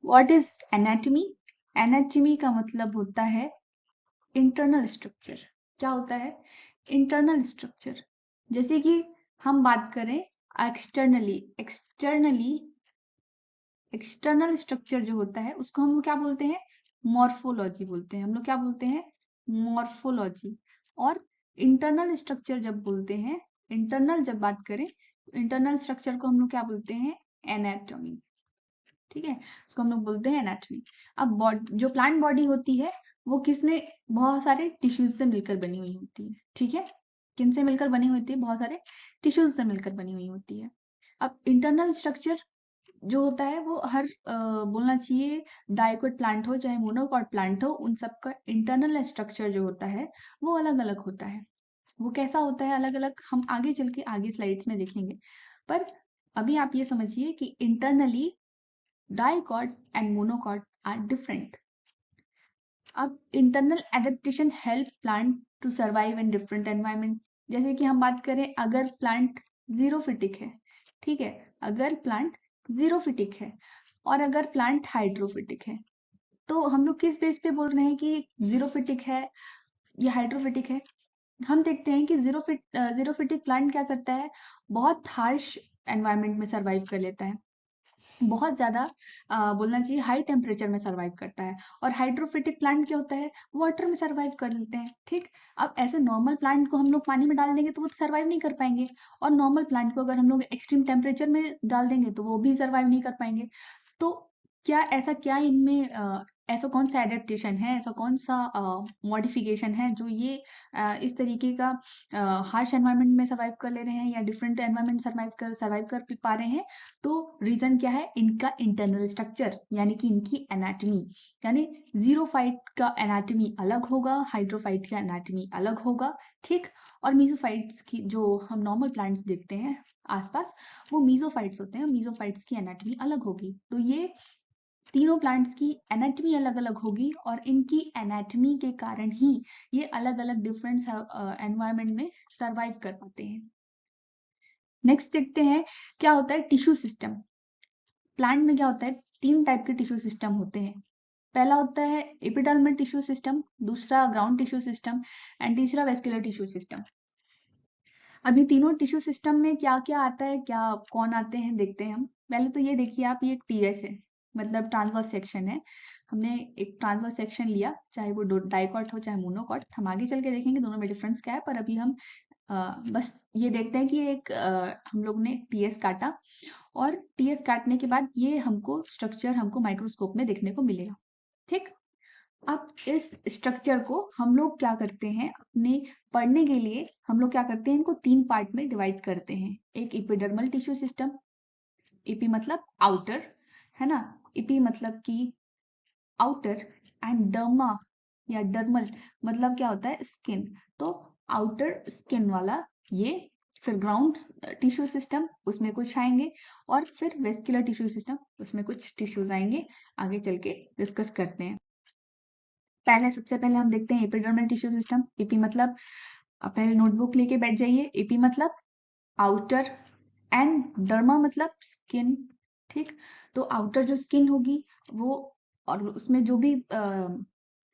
What is anatomy? Anatomy का मतलब होता है इंटरनल स्ट्रक्चर। क्या होता है? Internal structure. जैसे कि हम बात करें एक्सटर्नली, एक्सटर्नल स्ट्रक्चर जो होता है उसको हम लोग क्या बोलते हैं? मॉर्फोलॉजी बोलते हैं। हम लोग क्या बोलते हैं? मॉर्फोलॉजी। और इंटरनल स्ट्रक्चर जब बोलते हैं, इंटरनल जब बात करें, इंटरनल स्ट्रक्चर को हम लोग क्या बोलते हैं? एनाटॉमी। ठीक है, उसको हम लोग बोलते हैं एनाटॉमी। अब जो प्लांट बॉडी होती है वो किसमें? बहुत सारे टिश्यूज से मिलकर बनी हुई होती है। ठीक है, किन से मिलकर बनी हुई होती है? बहुत सारे टिश्यूज से मिलकर बनी हुई होती है। अब इंटरनल स्ट्रक्चर जो होता है वो हर बोलना चाहिए डाइकोट प्लांट हो चाहे मोनोकोट प्लांट हो, उन सब का इंटरनल स्ट्रक्चर जो होता है वो अलग अलग होता है। वो कैसा होता है अलग अलग, हम आगे चल के आगे स्लाइड्स में देखेंगे। पर अभी आप ये समझिए कि internally dicot and monocot are different. अब internal adaptation help plant to survive in different environment. जैसे कि हम बात करें, अगर प्लांट जीरोफिटिक है, ठीक है, अगर प्लांट जीरोफिटिक है और अगर प्लांट हाइड्रोफिटिक है, तो हम लोग किस बेस पे बोल रहे हैं कि जीरोफिटिक है या हाइड्रोफिटिक है? हम देखते हैं कि जीरोफिटिक प्लांट क्या करता है? बहुत हार्श एनवायरनमेंट में सर्वाइव कर लेता है, बहुत ज़्यादा बोलना चाहिए हाई टेम्परेचर में सर्वाइव करता है। और हाइड्रोफिटिक प्लांट क्या होता है? वाटर में सर्वाइव कर लेते हैं। ठीक, अब ऐसे नॉर्मल प्लांट को हम लोग पानी में डाल देंगे तो वो सर्वाइव नहीं कर पाएंगे, और नॉर्मल प्लांट को अगर हम लोग एक्सट्रीम टेम्परेचर में डाल देंगे तो वो भी सर्वाइव नहीं कर पाएंगे। तो क्या इनमें ऐसा कौन सा एडेप्टेशन है, ऐसा कौन सा मॉडिफिकेशन है जो ये इस तरीके का हार्श एनवायरनमेंट में सर्वाइव कर ले रहे हैं या डिफरेंट एनवायरनमेंट सर्वाइव कर पा रहे हैं? तो रीजन क्या है? इनका इंटरनल स्ट्रक्चर, यानी कि इनकी एनाटमी। यानी जीरोफाइट का एनाटमी अलग होगा, हाइड्रोफाइट का एनाटमी अलग होगा। ठीक, और मीजोफाइट्स की जो हम नॉर्मल प्लांट्स देखते हैं आसपास, वो मीजोफाइट्स होते हैं, मीजोफाइट्स की एनाटमी अलग होगी। तो ये तीनों प्लांट्स की एनाटमी अलग अलग होगी, और इनकी एनाटमी के कारण ही ये अलग अलग डिफरेंट एनवायरनमेंट में सर्वाइव कर पाते हैं। नेक्स्ट देखते हैं क्या होता है टिश्यू सिस्टम। प्लांट में क्या होता है? तीन टाइप के टिश्यू सिस्टम होते हैं। पहला होता है एपिडर्मल टिश्यू सिस्टम, दूसरा ग्राउंड टिश्यू सिस्टम, एंड तीसरा वेस्कुलर टिश्यू सिस्टम। अभी तीनों टिश्यू सिस्टम में क्या क्या आता है, क्या कौन आते हैं, देखते हैं हम। पहले तो ये देखिए आप, ये एक टीएस है, मतलब ट्रांसवर्स सेक्शन है। हमने एक ट्रांसवर्स सेक्शन लिया, चाहे वो डाइकॉट हो चाहे मोनोकॉट, हम आगे चल के देखेंगे दोनों में डिफरेंस क्या है, पर अभी हम बस ये देखते हैं कि एक हम लोग ने टीएस काटा, और टीएस काटने के बाद ये हमको स्ट्रक्चर हमको माइक्रोस्कोप में देखने को मिलेगा। ठीक, अब इस स्ट्रक्चर को हम लोग क्या करते हैं, अपने पढ़ने के लिए हम लोग क्या करते हैं, इनको तीन पार्ट में डिवाइड करते हैं। एक एपिडर्मल टिश्यू सिस्टम, एपी मतलब आउटर, है ना, एपी मतलब कि आउटर, एंड डर्मा या डर्मल मतलब क्या होता है? स्किन। तो आउटर स्किन वाला ये, फिर ग्राउंड टिश्यू सिस्टम, उसमें कुछ आएंगे, और फिर वेस्कुलर टिश्यू सिस्टम, उसमें कुछ टिश्यूज आएंगे। आगे चल के डिस्कस करते हैं। सबसे पहले हम देखते हैं एपिडर्मल टिश्यू सिस्टम। एपी मतलब, आप पहले नोटबुक लेके बैठ जाइए। एपी मतलब आउटर, एंड डर्मा मतलब स्किन। ठीक, तो आउटर जो स्किन होगी वो, और उसमें जो भी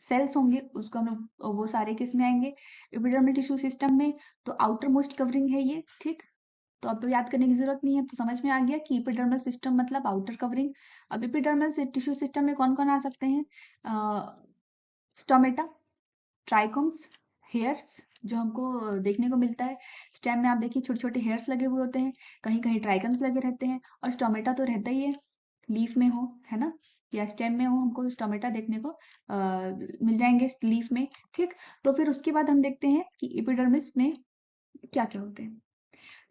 सेल्स होंगे उसको हम लोग, वो सारे किस में आएंगे? एपिडर्मल टिश्यू सिस्टम में। तो आउटर मोस्ट कवरिंग है ये। ठीक, तो अब तो याद करने की जरूरत नहीं है, तो समझ में आ गया कि एपिडर्मल सिस्टम मतलब आउटर कवरिंग। अब एपिडर्मल टिश्यू सिस्टम में कौन कौन आ सकते हैं? स्टोमेटा, ट्राइकोम्स, हेयर्स जो हमको देखने को मिलता है। स्टेम में आप देखिए छोटे छोटे हेयर्स लगे हुए होते हैं, कहीं कहीं ट्राइकम्स लगे रहते हैं, और स्टोमेटा तो रहता ही है, लीफ में हो, है ना, या स्टेम में हो, हमको स्टोमेटा देखने को मिल जाएंगे लीफ में। ठीक, तो फिर उसके बाद हम देखते हैं कि एपिडर्मिस में क्या क्या होते हैं।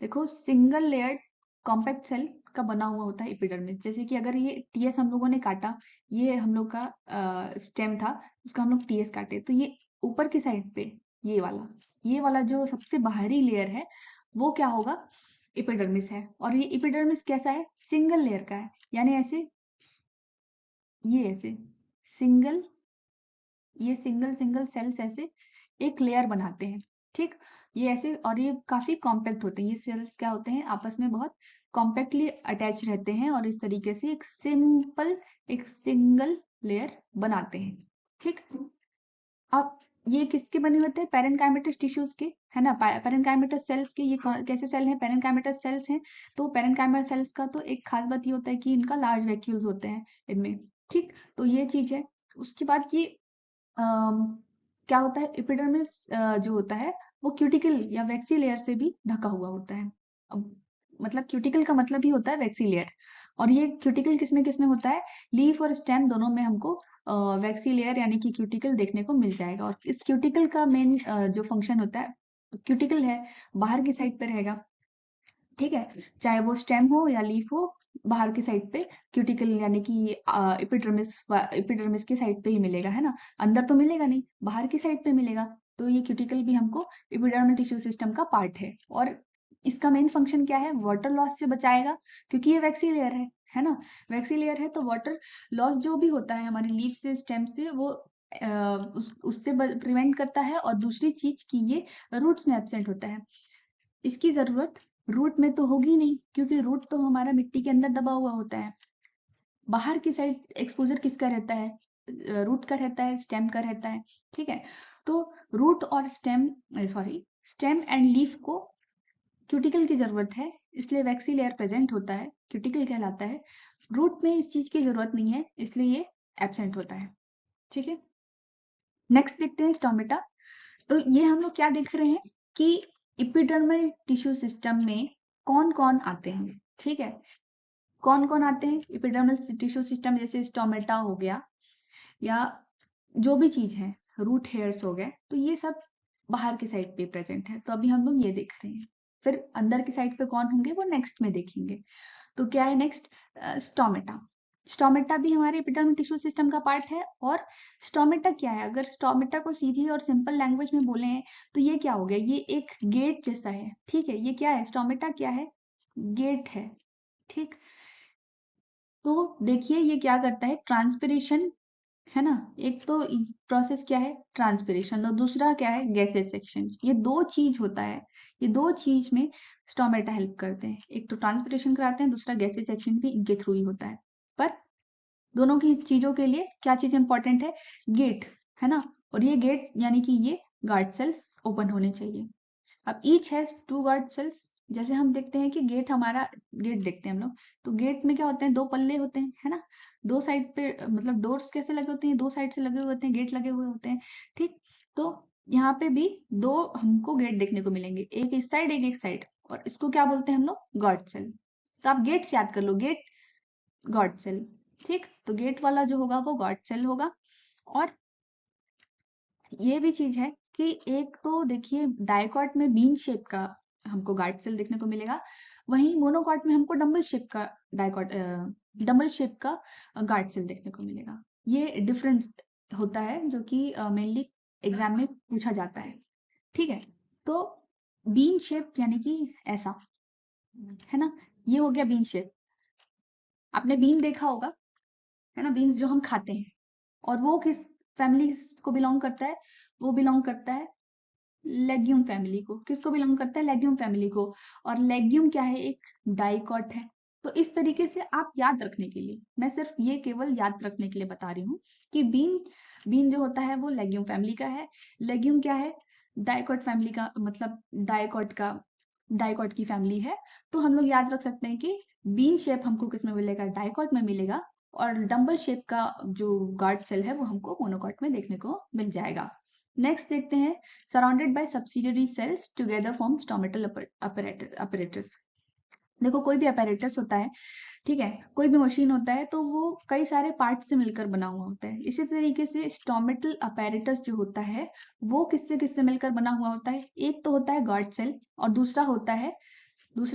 देखो, सिंगल लेयर्ड कॉम्पैक्ट सेल का बना हुआ होता है एपिडर्मिस। जैसे कि अगर ये टीएस हम लोगों ने काटा, ये हम लोग का स्टेम था, उसका हम लोग टीएस काटे, तो ये ऊपर की साइड पे ये वाला जो सबसे बाहरी लेयर है वो क्या होगा? एपिडर्मिस है। और ये एपिडर्मिस कैसा है? सिंगल लेयर का है, यानी ऐसे, ये ऐसे सिंगल, ये सिंगल सिंगल सेल्स ऐसे एक लेयर बनाते हैं। ठीक, ये ऐसे, और ये काफी कॉम्पैक्ट होते हैं, ये सेल्स क्या होते हैं? आपस में बहुत कॉम्पैक्टली अटैच रहते हैं और इस तरीके से एक सिंगल लेयर बनाते हैं। ठीक, अब ये किसके बने होते हैं? पैरेनकाइमेटस टिश्यूज के, है ना, पैरेनकाइमेटस सेल्स के। ये कैसे सेल हैं? पैरेनकाइमेटस सेल्स हैं। तो पैरेनकाइमेटस सेल्स का तो एक खास बात ये होता है कि इनका लार्ज वैक्यूल्स होते हैं इनमें। ठीक, तो ये चीज है। उसके बाद ये क्या होता है? एपिडर्मिस जो होता है वो क्यूटिकल या वैक्सी लेयर से भी ढका हुआ होता है। अब मतलब क्यूटिकल का मतलब ही होता है वैक्सी लेयर। और ये क्यूटिकल किसमें किसमें होता है? लीफ और स्टेम दोनों में हमको वैक्सी लेयर यानी कि क्यूटिकल देखने को मिल जाएगा। और इस क्यूटिकल का मेन जो फंक्शन होता है, क्यूटिकल है बाहर की साइड पे रहेगा। ठीक है, चाहे वो स्टेम हो या लीफ हो, बाहर की साइड पे क्यूटिकल यानी कि एपिडर्मिस की साइड पे ही मिलेगा, है ना। अंदर तो मिलेगा नहीं, बाहर की साइड पे मिलेगा। तो ये क्यूटिकल भी हमको एपिडर्मल टिश्यू सिस्टम का पार्ट है। और इसका मेन फंक्शन क्या है? वाटर लॉस से बचाएगा, क्योंकि ये वैक्सी लेयर है ना। वैक्सी लेयर है तो वाटर लॉस जो भी होता है हमारी लीफ से स्टेम से, वो उससे प्रिवेंट करता है। और दूसरी चीज की ये रूट्स में एब्सेंट होता है। इसकी जरूरत रूट में तो होगी नहीं, क्योंकि रूट तो हमारा मिट्टी के अंदर दबा हुआ होता है। बाहर की साइड एक्सपोजर किसका रहता है? रूट का रहता है, स्टेम का रहता है। ठीक है, तो रूट और स्टेम एंड लीफ को क्यूटिकल की जरूरत है, इसलिए वैक्सी लेयर प्रेजेंट होता है, क्यूटिकल कहलाता है। रूट में इस चीज की जरूरत नहीं है, इसलिए ये एब्सेंट होता है। ठीक है, नेक्स्ट देखते हैं स्टोमेटा। तो ये हम लोग क्या देख रहे हैं कि एपिडर्मल टिश्यू सिस्टम में कौन कौन आते हैं। ठीक है, कौन कौन आते हैं एपिडर्मल टिश्यू सिस्टम? जैसे स्टोमेटा हो गया या जो भी चीज है, रूट हेयर्स हो गए, तो ये सब बाहर की साइड पे प्रेजेंट है। तो अभी हम लोग ये देख रहे हैं, फिर अंदर की साइड पे कौन होंगे वो नेक्स्ट में देखेंगे। तो क्या है नेक्स्ट? स्टोमेटा। स्टोमेटा भी हमारे एपिडर्मल टिश्यू सिस्टम का पार्ट है। और स्टोमेटा क्या है? अगर स्टोमेटा को सीधी और सिंपल लैंग्वेज में बोले हैं तो ये क्या हो गया? ये एक गेट जैसा है। ठीक है, ये क्या है? स्टोमेटा क्या है? गेट है। ठीक, तो देखिए ये क्या करता है? ट्रांसपिरेशन, है ना। एक तो प्रोसेस क्या है? ट्रांसपिरेशन। और दूसरा क्या है? Gases section. ये दो चीज होता है, ये दो चीज में स्टोमेटा हेल्प करते हैं। एक तो ट्रांसपिरेशन कराते हैं, दूसरा गैसेस सेक्शन भी इनके थ्रू ही होता है। पर दोनों की चीजों के लिए क्या चीज इंपॉर्टेंट है? गेट, है ना। और ये गेट यानी कि ये गार्ड सेल्स ओपन होने चाहिए। अब each has to guard cells. जैसे हम देखते हैं कि गेट हमारा, गेट देखते हैं हम लोग, तो गेट में क्या होते हैं? दो पल्ले होते हैं, है ना। दो साइड पे मतलब डोर्स कैसे लगे होते हैं? दो साइड से लगे हुए होते हैं, गेट लगे हुए होते हैं। ठीक, तो यहाँ पे भी दो हमको गेट देखने को मिलेंगे, एक इस साइड एक साइड। और इसको क्या बोलते हैं हम लोग? Guard cell. तो आप गेट्स याद कर लो, गेट, गार्ड सेल। ठीक, तो गेट वाला जो होगा वो गार्ड सेल होगा। और ये भी चीज है कि एक तो देखिए डाइकॉट में बीन शेप का हमको गार्ड सेल देखने को मिलेगा, वहीं मोनोकॉट में हमको डबल शेप का गार्ड सेल देखने को मिलेगा। ये डिफरेंस होता है जो कि मेनली एग्जाम में पूछा जाता है। ठीक है, तो बीन शेप यानी कि ऐसा, है ना। ये हो गया बीन शेप। आपने बीन देखा होगा, है ना, बीन्स जो हम खाते हैं। और वो किस फैमिली को बिलोंग करता है? वो बिलोंग करता है लेग्यूम फैमिली को। किसको बिलोंग करता है? लेग्यूम फैमिली को। और लेग्यूम क्या है? एक डाइकॉट है। तो इस तरीके से आप याद रखने के लिए, मैं सिर्फ ये केवल याद रखने के लिए बता रही हूँ कि बीन, बीन जो होता है वो लेग्यूम फैमिली का है। लेग्यूम क्या है? डाइकॉट फैमिली का, मतलब डाइकॉट की फैमिली है। तो हम लोग याद रख सकते हैं कि बीन शेप हमको किस में मिलेगा? डाइकॉट में मिलेगा। और डंबल शेप का जो गार्ड सेल है वो हमको मोनोकॉट में देखने को मिल जाएगा। नेक्स्ट देखते हैं, surrounded by subsidiary cells together form stomatal apparatus। देखो कोई भी apparatus होता है, ठीक है, कोई भी मशीन होता है तो वो कई सारे पार्ट से मिलकर बना हुआ होता है। इसी तरीके से स्टोमेटल apparatus जो होता है वो किससे किससे मिलकर बना हुआ होता है? एक तो होता है गार्ड सेल और दूसरा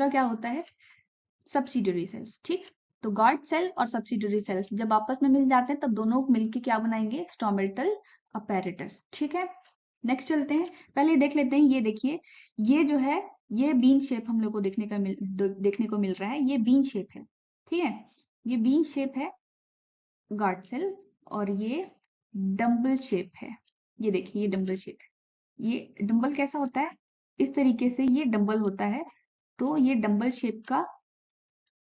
क्या होता है? Subsidiary cells. ठीक, तो गार्ड सेल और सब्सिडियरी सेल्स जब आपस में मिल जाते हैं तब दोनों मिलके क्या बनाएंगे? Stomatal apparatus। ठीक है, नेक्स्ट चलते हैं, पहले देख लेते हैं। ये देखिए, ये जो है ये बीन शेप हम लोग को देखने को मिल रहा है। ये बीन शेप है, ठीक है, ये बीन शेप है गार्ड सेल। और ये डम्बल शेप है। ये देखिए ये डम्बल शेप है। ये डम्बल कैसा होता है? इस तरीके से ये डम्बल होता है। तो ये डम्बल शेप का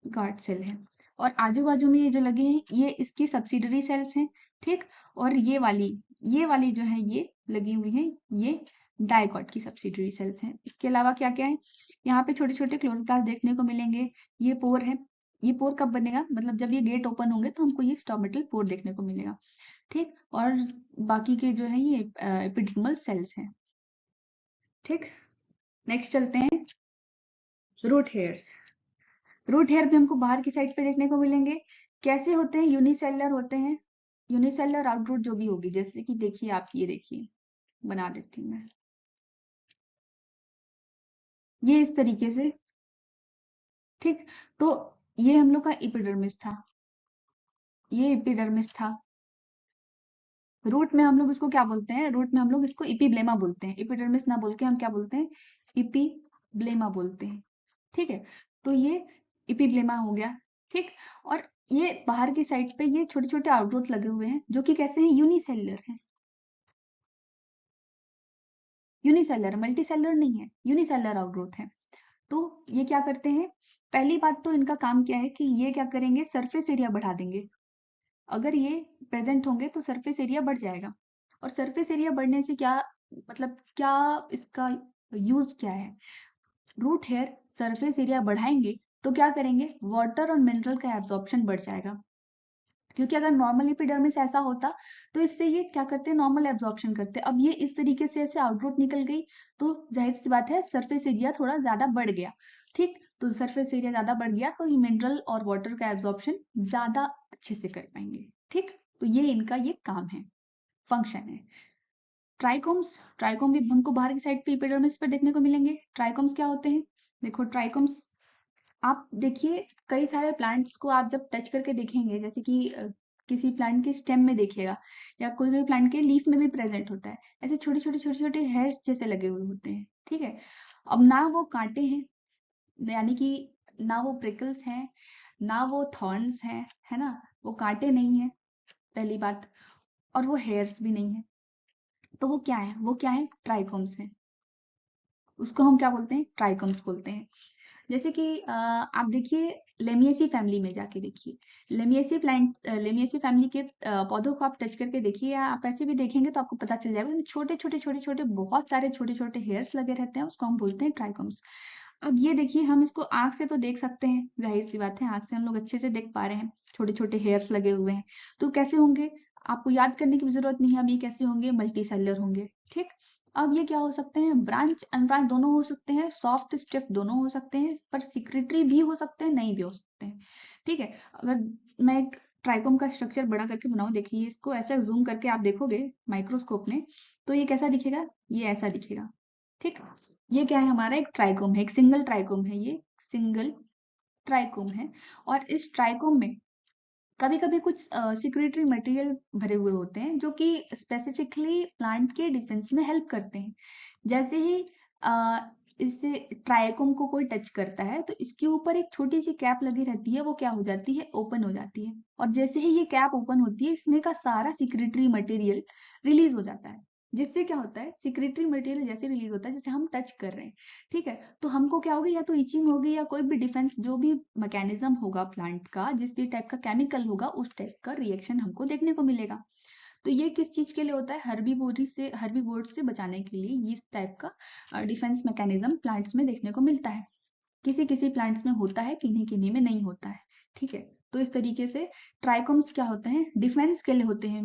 गार्ड सेल है। और आजू बाजू में ये जो लगे हैं ये इसकी सब्सिडरी सेल्स हैं, ठीक। और ये वाली जो है ये लगी हुई है, ये डाइकॉट की सब्सिडरी सेल्स हैं। इसके अलावा क्या क्या है, यहाँ पे छोटे छोटे क्लोरोप्लास्ट देखने को मिलेंगे। ये पोर है। ये पोर कब बनेगा, मतलब जब ये गेट ओपन होंगे तो हमको ये स्टोमेटल पोर देखने को मिलेगा, ठीक। और बाकी के जो है ये एपिडर्मल सेल्स हैं, ठीक। नेक्स्ट चलते हैं रूट हेयर्स। रूट हेयर भी हमको बाहर की साइड पे देखने को मिलेंगे। कैसे होते हैं, यूनिसेलुलर होते हैं। यूनिसेलुलर आउटरूट जो भी होगी, जैसे कि देखिए आप ये देखिए, बना देती हूँ मैं, ये इस तरीके से, ठीक। तो ये हम लोग का एपिडर्मिस था, ये एपिडर्मिस था। रूट में हम लोग इसको क्या बोलते हैं, रूट में हम लोग इसको इपीब्लेमा बोलते हैं। एपिडर्मिस ना बोल के हम क्या बोलते हैं, इपीब्लेमा बोलते हैं, ठीक है। तो ये इपीब्लेमा हो गया, ठीक। और ये बाहर की साइड पे ये छोटे छोटे आउटरूट लगे हुए हैं, जो कि कैसे हैं, यूनिसेलुलर हैं। यूनिसेलर, मल्टीसेलर नहीं है, यूनिसेलर आउटग्रोथ है। तो ये क्या करते हैं, पहली बात तो इनका काम क्या है कि ये क्या करेंगे, सरफेस एरिया बढ़ा देंगे। अगर ये प्रेजेंट होंगे तो सरफेस एरिया बढ़ जाएगा। और सरफेस एरिया बढ़ने से क्या मतलब, क्या इसका यूज क्या है, रूट हेयर सरफेस एरिया बढ़ाएंगे तो क्या करेंगे, वाटर और मिनरल का एब्जॉर्प्शन बढ़ जाएगा। क्योंकि अगर नॉर्मल एपिडर्मिस ऐसा होता तो इससे ये क्या करते हैं, नॉर्मल एब्जॉर्प्शन करते। अब ये इस तरीके से ऐसे आउटग्रोथ निकल गई तो जाहिर सी बात है सरफेस एरिया थोड़ा ज्यादा बढ़ गया, ठीक। तो सरफेस एरिया ज्यादा बढ़ गया तो ये मिनरल और वाटर का एब्जॉर्प्शन ज्यादा अच्छे से कर पाएंगे, ठीक। तो ये इनका ये काम है, फंक्शन है। ट्राइकोम्स, ट्राइकोम भी हमको बाहर की साइड पे एपिडर्मिस पर देखने को मिलेंगे। ट्राइकोम्स क्या होते हैं, देखो ट्राइकोम्स, आप देखिए कई सारे प्लांट्स को आप जब टच करके देखेंगे, जैसे कि किसी प्लांट के स्टेम में देखिएगा या कोई कोई प्लांट के लीफ में भी प्रेजेंट होता है, ऐसे छोटे छोटे छोटे छोटे हेयर्स जैसे लगे हुए होते हैं, ठीक है। अब ना वो कांटे हैं, यानी कि ना वो प्रिकल्स हैं, ना वो थॉर्न्स हैं, है ना, वो कांटे नहीं है पहली बात, और वो हेयर्स भी नहीं है। तो वो क्या है, वो क्या है, ट्राइकोम्स है। उसको हम क्या बोलते हैं, ट्राइकोम्स बोलते हैं। जैसे कि आप देखिए लेमिएसी फैमिली में जाके देखिए, लेमिएसी प्लांट, लेमिएसी फैमिली के पौधों को आप टच करके देखिए या आप ऐसे भी देखेंगे तो आपको पता चल जाएगा, उसमें छोटे छोटे छोटे छोटे बहुत सारे छोटे छोटे हेयर्स लगे रहते हैं, उसको हम बोलते हैं ट्राइकोम्स। अब ये देखिए, हम इसको आंख से तो देख सकते हैं, जाहिर सी बात है आंख से हम लोग अच्छे से देख पा रहे हैं, छोटे छोटे हेयर्स लगे हुए हैं। तो कैसे होंगे, आपको याद करने की भी जरूरत नहीं है, अब ये कैसे होंगे, मल्टी सेलुलर होंगे, ठीक। अब ये क्या हो सकते हैं, ब्रांच अनब्रांच दोनों हो सकते हैं, सॉफ्ट स्टिफ दोनों हो सकते हैं, पर सिक्रेटरी भी हो सकते हैं, नहीं भी हो सकते हैं, ठीक है। अगर मैं एक ट्राइकोम का स्ट्रक्चर बड़ा करके बनाऊं, देखिए इसको ऐसा जूम करके आप देखोगे माइक्रोस्कोप में, तो ये कैसा दिखेगा, ये ऐसा दिखेगा, ठीक। ये क्या है, हमारा एक ट्राइकोम है, एक सिंगल ट्राइकोम है, ये सिंगल ट्राइकोम है। और इस ट्राइकोम में कभी कभी कुछ सिक्रेटरी मटेरियल भरे हुए होते हैं, जो कि स्पेसिफिकली प्लांट के डिफेंस में हेल्प करते हैं। जैसे ही अ, इससे ट्राइकोम को कोई टच करता है तो इसके ऊपर एक छोटी सी कैप लगी रहती है, वो क्या हो जाती है, ओपन हो जाती है। और जैसे ही ये कैप ओपन होती है, इसमें का सारा सिक्रेटरी मटेरियल रिलीज हो जाता है। जिससे क्या होता है, सिक्रेटरी मटेरियल जैसे रिलीज होता है, जैसे हम टच कर रहे हैं, ठीक है। तो हमको क्या होगी, या तो इचिंग होगी या कोई भी डिफेंस जो भी मैकेनिज्म होगा प्लांट का, जिस भी टाइप का केमिकल होगा, उस टाइप का रिएक्शन हमको देखने को मिलेगा। तो ये किस चीज के लिए होता है, हर्बीवोर से बचाने के लिए ये इस टाइप का डिफेंस मैकेनिज्म प्लांट्स में देखने को मिलता है। किसी किसी प्लांट्स में होता है, किन्हीं किन्हीं में नहीं होता है, ठीक है। तो इस तरीके से ट्राइकोम्स क्या होते हैं, डिफेंस के लिए होते हैं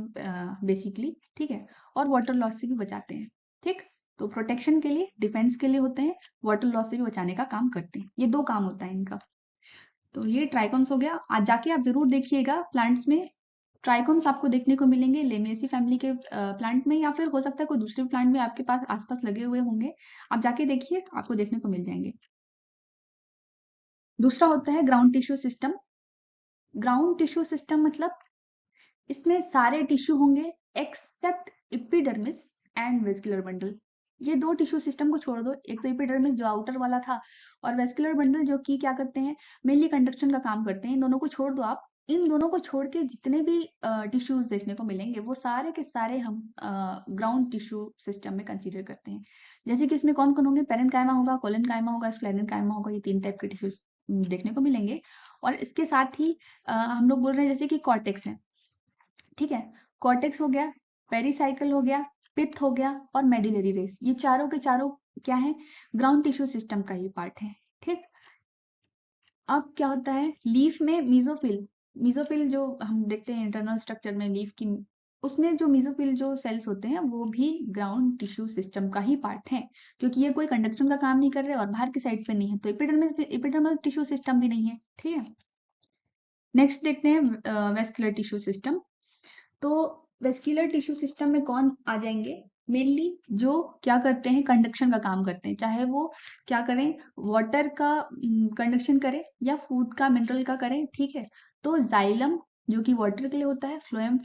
बेसिकली, ठीक है। और वाटर लॉस से भी बचाते हैं, ठीक। तो प्रोटेक्शन के लिए, डिफेंस के लिए होते हैं, वाटर लॉस से भी बचाने का काम करते हैं, ये दो काम होता है इनका। तो ये ट्राइकोम्स हो गया, आज जाके आप जरूर देखिएगा प्लांट्स में ट्राइकोम्स आपको देखने को मिलेंगे, लेमिएसी फैमिली के प्लांट में, या फिर हो सकता है कोई दूसरे प्लांट में आपके पास आसपास लगे हुए होंगे। आप जाके देखिए, आपको देखने को मिल जाएंगे। दूसरा होता है ground tissue system. Ground tissue system मतलब इसमें सारे टिश्यू होंगे except epidermis and vascular bundle. ये दो टिश्यू सिस्टम को छोड़ दो, एक तो एपिडर्मिस जो आउटर वाला था, और वेस्कुलर बंडल जो कि क्या करते हैं, मेनली कंडक्शन का काम करते हैं। इन दोनों को छोड़ दो आप, इन दोनों को छोड़ के जितने भी टिश्यूज देखने को मिलेंगे, वो सारे के सारे हम ग्राउंड टिश्यू सिस्टम में कंसीडर करते हैं। जैसे कि इसमें कौन कौन होंगे, पेरेन्काइमा होगा, कोलेनकाइमा होगा, स्क्लेरेनकाइमा होगा, ये तीन टाइप के टिश्यूज देखने को मिलेंगे। और इसके साथ ही हम लोग बोल रहे हैं जैसे कि कॉर्टेक्स है, ठीक है, कॉर्टेक्स हो गया, पेरिसाइकल हो गया, पिथ हो गया और मेडिलरी रेस, ये चारों के चारों क्या है, ग्राउंड टिश्यू सिस्टम का ही पार्ट है, ठीक। अब क्या होता है लीफ में मीजोफिल, मीजोफिल जो हम देखते हैं इंटरनल स्ट्रक्चर में लीफ की, उसमें जो मीजोफिल जो सेल्स होते हैं वो भी ग्राउंड टिश्यू सिस्टम का ही पार्ट है, क्योंकि ये कोई कंडक्शन का काम नहीं कर रहे और बाहर की साइड पे नहीं है, तो एपिडर्मल टिश्यू सिस्टम भी नहीं है, ठीक है। नेक्स्ट देखते हैं वेस्कुलर टिश्यू सिस्टम। तो वेस्कुलर टिश्यू सिस्टम में कौन आ जाएंगे, मेनली जो क्या करते हैं कंडक्शन का काम करते हैं, चाहे वो क्या करें, वाटर का कंडक्शन करें या फूड का मिनरल का करें, ठीक है। तो जाइलम जो कि वाटर के लिए होता है, फ्लोएम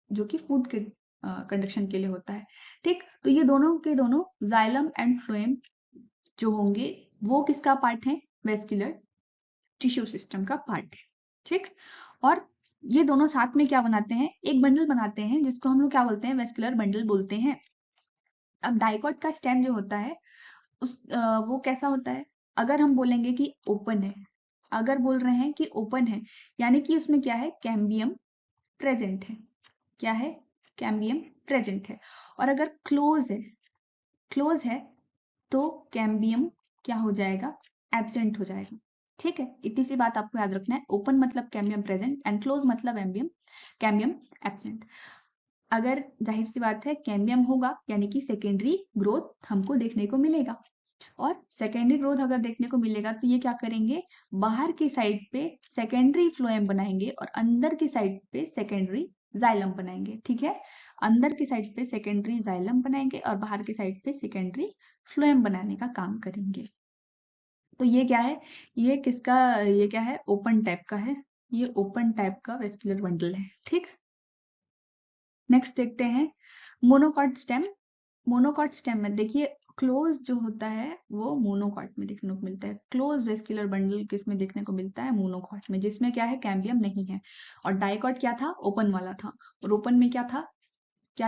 जो कि फूड के कंडक्शन के लिए होता है, ठीक। तो ये दोनों के दोनों जाइलम एंड फ्लोएम जो होंगे वो किसका पार्ट है, वेस्कुलर टिश्यू सिस्टम का पार्ट है, ठीक। और ये दोनों साथ में क्या बनाते हैं, एक बंडल बनाते हैं जिसको हम लोग क्या बोलते हैं, वेस्कुलर बंडल बोलते हैं। अब डाइकॉट का स्टेम जो होता है वो कैसा होता है, अगर हम बोलेंगे कि ओपन है, अगर बोल रहे हैं कि ओपन है, यानी कि उसमें क्या है, कैम्बियम प्रेजेंट है, क्या है, कैम्बियम प्रेजेंट है। और अगर क्लोज है तो कैम्बियम क्या हो जाएगा, एब्सेंट हो जाएगा, ठीक है। इतनी सी बात आपको याद रखना है, ओपन मतलब कैम्बियम प्रेजेंट एंड क्लोज मतलब एम्बियम कैम्बियम एब्सेंट। अगर जाहिर सी बात है कैम्बियम होगा यानी कि सेकेंडरी ग्रोथ हमको देखने को मिलेगा, और सेकेंडरी ग्रोथ अगर देखने को मिलेगा तो ये क्या करेंगे, बाहर की साइड पे सेकेंडरी फ्लोएम बनाएंगे और अंदर की साइड पे सेकेंडरी जाइलम बनाएंगे, ठीक है। अंदर की साइड पे सेकेंडरी जाइलम बनाएंगे और बाहर की साइड पे सेकेंडरी फ्लोएम बनाने का काम करेंगे। तो ये क्या है, ये किसका, ये क्या है, ओपन टाइप का है, ये ओपन टाइप का वेस्कुलर बंडल है, ठीक। नेक्स्ट देखते हैं मोनोकॉट स्टेम। मोनोकॉट स्टेम में देखिए क्लोज जो होता है वो मोनोकॉट में देखने को मिलता है, क्लोज वेस्कुलर बंडल किस में देखने को मिलता है, मोनोकॉट में, जिसमें क्या है, कैम्बियम नहीं है। और डाइकॉट क्या था, ओपन वाला था, और ओपन में क्या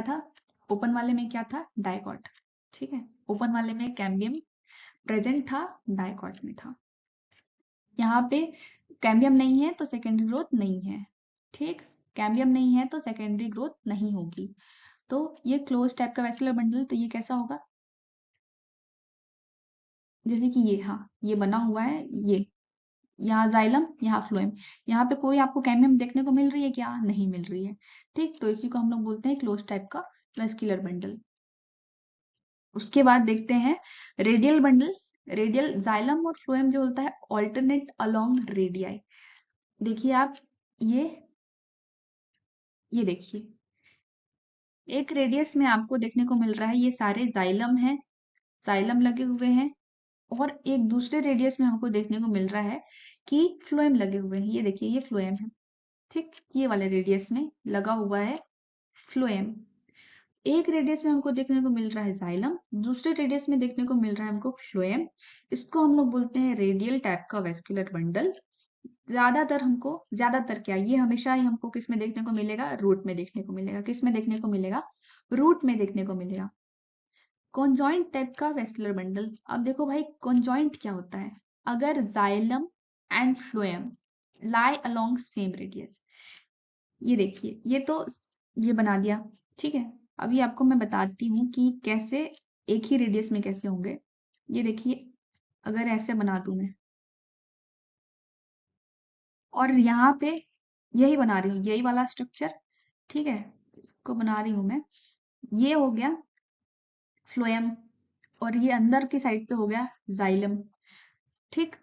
था, ओपन वाले में क्या था, डाइकॉट, ठीक है। ओपन वाले में कैम्बियम प्रेजेंट था, डाइकॉट में था। यहाँ पे कैम्बियम नहीं है तो सेकेंडरी ग्रोथ नहीं है, ठीक। कैम्बियम नहीं है तो सेकेंडरी ग्रोथ नहीं होगी। तो ये क्लोज टाइप का वेस्कुलर बंडल, तो ये कैसा होगा, जैसे कि ये, हाँ ये बना हुआ है, ये यहाँ जाइलम यहाँ फ्लोएम, यहाँ पे कोई आपको कैम्बियम देखने को मिल रही है क्या, नहीं मिल रही है, ठीक। तो इसी को हम लोग बोलते हैं क्लोज टाइप का वेस्कुलर बंडल। उसके बाद देखते हैं रेडियल बंडल। रेडियल जाइलम और फ्लोएम जो होता है ऑल्टरनेट अलोंग रेडियाई। देखिए आप, ये ये देखिए एक रेडियस में आपको देखने को मिल रहा है, ये सारे जाइलम है, जाइलम लगे हुए हैं, और एक दूसरे रेडियस में हमको देखने को मिल रहा है कि फ्लोएम लगे हुए हैं, ये देखिए ये फ्लोएम है, ठीक। ये वाले रेडियस में लगा हुआ है फ्लोएम। एक रेडियस में हमको देखने को मिल रहा है जाइलम, दूसरे रेडियस में देखने को मिल रहा है हमको फ्लोएम। इसको हम लोग बोलते हैं रेडियल टाइप का वेस्कुलर बंडल। ज्यादातर क्या, ये हमेशा ही हमको किस में देखने को मिलेगा, रूट में देखने को मिलेगा, किस में देखने को मिलेगा, रूट में देखने को मिलेगा। कॉन्जॉइंट टाइप का वेस्कुलर बंडल, अब देखो भाई कॉन्जॉइंट क्या होता है, अगर xylem and phloem lie along same radius, ये देखिए ये तो ये बना दिया, ठीक है। अभी आपको मैं बताती हूँ कि कैसे एक ही रेडियस में कैसे होंगे। ये देखिए अगर ऐसे बना दूं मैं, और यहाँ पे यही बना रही हूँ, यही वाला स्ट्रक्चर, ठीक है, इसको बना रही हूँ मैं, ये हो गया फ्लोएम, और ये अंदर की साइड पे हो गया जाइलम, ठीक।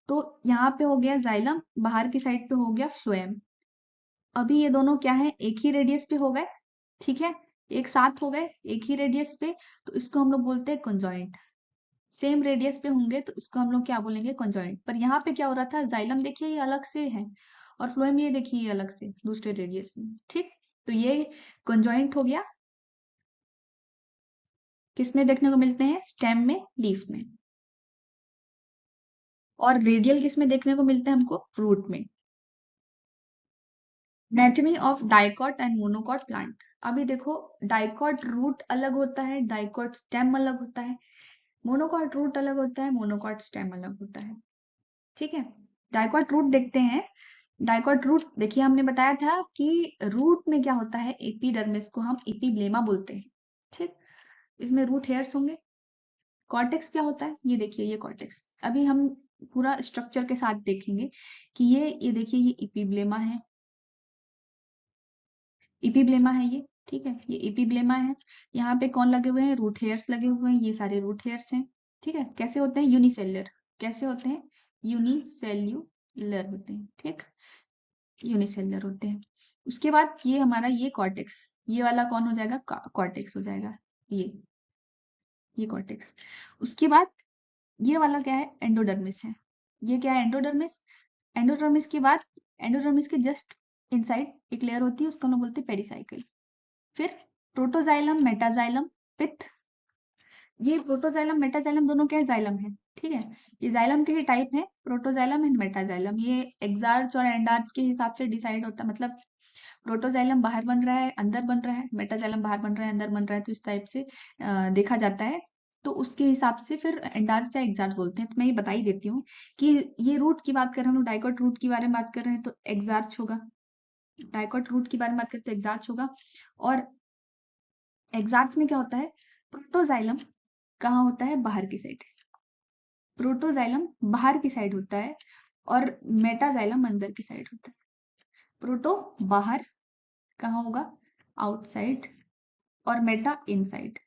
तो यहाँ पे हो गया जाइलम, बाहर की साइड पे हो गया फ्लोएम। अभी ये दोनों क्या है, एक ही रेडियस पे हो गए, ठीक है, एक साथ हो गए एक ही रेडियस पे, तो इसको हम लोग बोलते हैं कॉन्जॉइंट। सेम रेडियस पे होंगे तो इसको हम लोग क्या बोलेंगे, कॉन्जॉइंट। पर यहाँ पे क्या हो रहा था, जाइलम देखिए ये अलग से है, और फ्लोएम ये देखिए ये अलग से दूसरे रेडियस में, ठीक। तो ये कॉन्जॉइंट हो गया, किसमें देखने को मिलते हैं, स्टेम में, लीफ में। और रेडियल किसमें देखने को मिलते हैं हमको, रूट में। Anatomy of dicot and monocot plant. अभी देखो डाइकॉट रूट अलग होता है, डाइकॉट स्टेम अलग होता है, मोनोकॉट रूट अलग होता है, मोनोकॉट स्टेम अलग होता है, ठीक है। डाइकॉट रूट देखते हैं। डाइकॉट रूट देखिए, हमने बताया था कि रूट में क्या होता है, एपिडर्मिस को हम एपिब्लेमा बोलते हैं। ठीक, इसमें रूट हेयर्स होंगे। कॉर्टेक्स क्या होता है, ये देखिए, ये कॉर्टेक्स। अभी हम पूरा स्ट्रक्चर के साथ देखेंगे कि ये देखिए, ये एपिब्लेमा है, एपिब्लेमा है ये। ठीक है, ये एपिब्लेमा है। यहाँ पे कौन लगे हुए हैं, रूट हेयर्स लगे हुए हैं, ये सारे रूट हेयर्स हैं। ठीक है, कैसे होते हैं, यूनिसेल्युलर। कैसे होते हैं, यूनिसेल्युलर होते हैं। ठीक, यूनिसेल्युलर होते हैं। उसके बाद ये हमारा ये कॉर्टेक्स, ये वाला कौन हो जाएगा, कॉर्टेक्स हो जाएगा, ये कॉर्टेक्स। उसके बाद ये वाला क्या है, एंडोडर्मिस है। ये क्या है, एंडोडर्मिस। एंडोडर्मिस के बाद, एंडोडर्मिस के जस्ट इनसाइड एक लेयर होती है, उसको हम लोग बोलते हैं पेरिसाइकिल। फिर प्रोटोजाइलम, मेटाजाइलम, पिथ। ये प्रोटोजाइलम मेटाजाइलम दोनों क्या है, जाइलम है। ठीक है, ये जाइलम के ही टाइप है, प्रोटोजाइलम एंड मेटाजाइलम। ये एग्जार्च और एंडार्च के हिसाब से डिसाइड होता है, मतलब प्रोटोजाइलम बाहर बन रहा है, अंदर बन रहा है, मेटाजाइलम बाहर बन रहा है, अंदर बन रहा है, तो इस टाइप से देखा जाता है। तो उसके हिसाब से फिर एंडार्च या एग्जार्च बोलते हैं। तो मैं ये बता ही देती हूँ कि ये रूट की बात कर रहे हैं हम लोग, डाइकॉट रूट के बारे में बात कर रहे हैं तो एग्जार्च होगा। डाइकॉट रूट के बारे में बात करते हैं तो एग्जार्च होगा। और एग्जार्च में क्या होता है, प्रोटोजाइलम कहाँ होता है, बाहर की साइड। प्रोटोजाइलम बाहर की साइड होता है और मेटाजाइलम अंदर की साइड होता है। प्रोटो बाहर कहाँ होगा, आउटसाइड, और मेटा इनसाइड।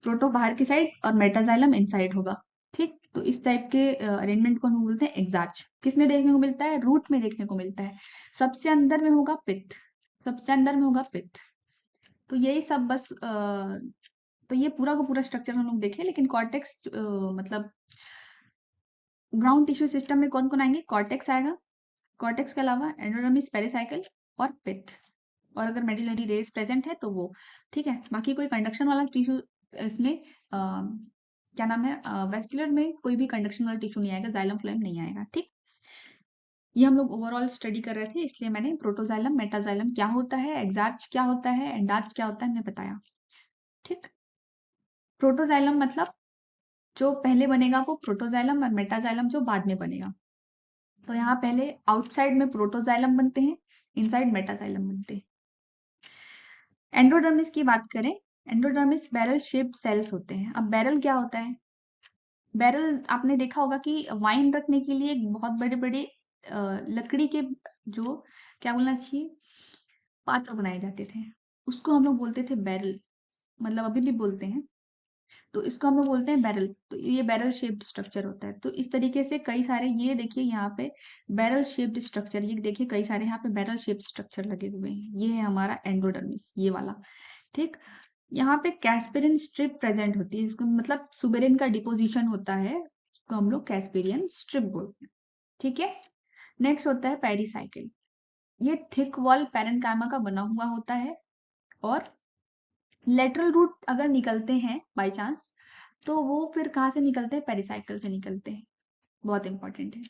प्रोटो बाहर की साइड और मेटाजाइलम इनसाइड होगा। ठीक, तो इस टाइप के अरेंजमेंट को हम बोलते हैं एग्जार्च। किसमें देखने को मिलता है, रूट में देखने को मिलता है। सबसे अंदर में होगा पित्त, सबसे अंदर में होगा पित्त। तो यही सब बस तो ये पूरा का पूरा स्ट्रक्चर हम लोग देखें, लेकिन कॉर्टेक्स मतलब ग्राउंड टिश्यू सिस्टम में कौन कौन आएंगे, कॉर्टेक्स आएगा। कॉर्टेक्स के अलावा एंडोडर्मिस, पेरिसाइकिल और पित्त। और अगर मेडुलरी रेस प्रेजेंट है तो वो। ठीक है, बाकी कोई कंडक्शन वाला टिश्यू इसमें क्या नाम है, वेस्कुलर में कोई भी कंडक्शन वाला टिश्यू नहीं आएगा, जाइलम फ्लोएम नहीं आएगा। ठीक, ये हम लोग ओवरऑल स्टडी कर रहे थे, इसलिए मैंने प्रोटोजाइलम, मेटाजाइलम क्या होता है, एग्जार्च क्या होता है, एंडार्च क्या होता है, हमने बताया। ठीक, प्रोटोजाइलम मतलब जो पहले बनेगा वो प्रोटोजाइलम, और मेटाजाइलम जो बाद में बनेगा। तो यहाँ पहले आउटसाइड में प्रोटोजाइलम बनते हैं, इनसाइड मेटाजाइलम बनते हैं। एंडोडर्मिस की बात करें, एंडोडर्मिस बैरल शेप्ड सेल्स होते हैं। अब बैरल क्या होता है, बैरल आपने देखा होगा कि वाइन रखने के लिए एक बहुत बड़े बड़े लकड़ी के, जो क्या बोलना चाहिए, पात्र बनाए जाते थे, उसको हम लोग बोलते थे बैरल, मतलब अभी भी बोलते हैं। तो इसको हम लोग बोलते हैं बैरल। तो ये बैरल शेप्ड स्ट्रक्चर होता है। तो इस तरीके से कई सारे, ये देखिए यहाँ पे बैरल शेप्ड स्ट्रक्चर, ये देखिए कई सारे यहाँ पे बैरल शेप्ड स्ट्रक्चर लगे हुए हैं। ये है हमारा एंडोडर्मिस, ये वाला। ठीक, यहाँ पे कैस्पेरियन स्ट्रिप प्रेजेंट होती है, इसको मतलब सुबेरिन का डिपोजिशन होता है, इसको हम लोग कैस्पेरियन स्ट्रिप बोलते हैं। ठीक है, नेक्स्ट होता है पेरिसाइकिल। ये थिक वॉल पैरेन्काइमा का बना हुआ होता है। और लेटरल रूट अगर निकलते हैं बाय चांस, तो वो फिर कहाँ से निकलते हैं, पेरिसाइकिल से निकलते हैं। बहुत इंपॉर्टेंट है।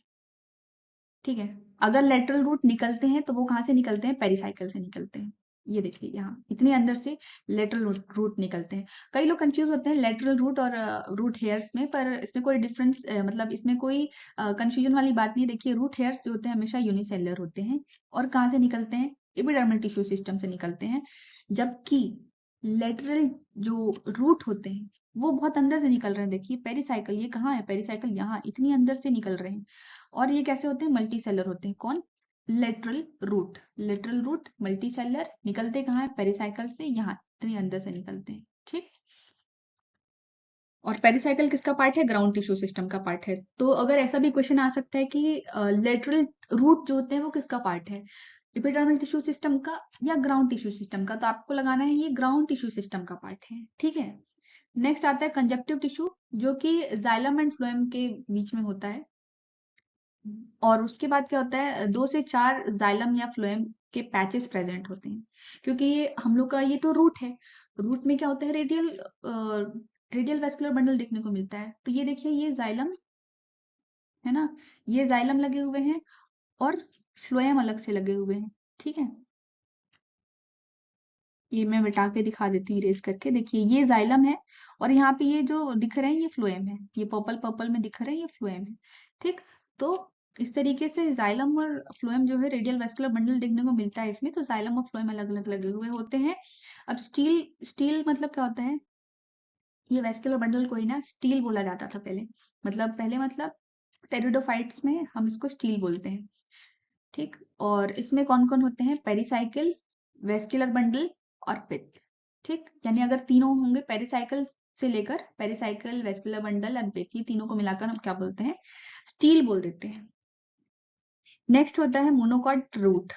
ठीक है, अगर लेटरल रूट निकलते हैं तो वो कहाँ से निकलते हैं, पेरिसाइकिल से निकलते हैं। ये देखिए यहाँ इतने अंदर से लेटरल रूट निकलते हैं। कई लोग कंफ्यूज होते हैं लेटरल रूट और रूट हेयर्स में, पर इसमें कोई डिफरेंस, मतलब इसमें कोई कंफ्यूजन वाली बात नहीं है। देखिए, रूट हेयर्स जो होते हैं हमेशा यूनिसेलुलर होते हैं, और कहाँ से निकलते हैं, एपिडर्मल टिश्यू सिस्टम से निकलते हैं। जबकि लेटरल जो रूट होते हैं वो बहुत अंदर से निकल रहे हैं। देखिए पेरिसाइकिल, ये कहाँ है, पेरिसाइकिल यहाँ इतनी अंदर से निकल रहे हैं। और ये कैसे होते हैं, मल्टी सेलर होते हैं। कौन, lateral root. Lateral root multicellular, निकलते कहाँ है, पेरिसाइकिल से, यहाँ इतनी अंदर से निकलते हैं। ठीक, और पेरिसाइकिल किसका पार्ट है, ग्राउंड टिश्यू सिस्टम का पार्ट है। तो अगर ऐसा भी क्वेश्चन आ सकता है कि लेटरल रूट जो होते हैं वो किसका पार्ट है, एपिडर्मल टिश्यू सिस्टम का या ग्राउंड टिश्यू सिस्टम का, तो आपको लगाना है ये ग्राउंड टिश्यू सिस्टम का पार्ट है। ठीक है, नेक्स्ट आता है कंजक्टिव टिश्यू, जो कि जाइलम एंड फ्लोएम के बीच में होता है। और उसके बाद क्या होता है, 2 से 4 जाइलम या फ्लोएम के पैचेस प्रेजेंट होते हैं। क्योंकि ये हम लोग का ये तो रूट है, रूट में क्या होता है, रेडियल वेस्कुलर बंडल देखने को मिलता है। तो ये देखिए, ये जाइलम है ना, ये जाइलम लगे हुए हैं और फ्लोएम अलग से लगे हुए हैं। ठीक है, ये मैं मिटा के दिखा देती हूँ इरेज करके। देखिए ये जाइलम है, और यहाँ पे ये जो दिख रहे हैं ये फ्लोएम है, ये पर्पल पर्पल में दिख रहे हैं ये फ्लोएम है। ठीक, तो इस तरीके से जाइलम और फ्लोएम जो है रेडियल वेस्कुलर बंडल देखने को मिलता है इसमें। तो जाइलम और फ्लोएम अलग अलग लगे हुए होते हैं। अब स्टील मतलब क्या होता है? ये वेस्कुलर बंडल को ही ना स्टील बोला जाता था पहले। पहले मतलब टेरिडोफाइट्स में हम इसको स्टील बोलते हैं। ठीक। और इसमें कौन कौन होते हैं? पेरिसाइकिल, वेस्कुलर बंडल और पिथ। ठीक। यानी अगर तीनों होंगे पेरिसाइकिल से लेकर, पेरिसाइकिल, वेस्कुलर बंडल और पिथ, ये तीनों को मिलाकर हम क्या बोलते हैं? स्टील बोल देते हैं। नेक्स्ट होता है मोनोकॉट रूट।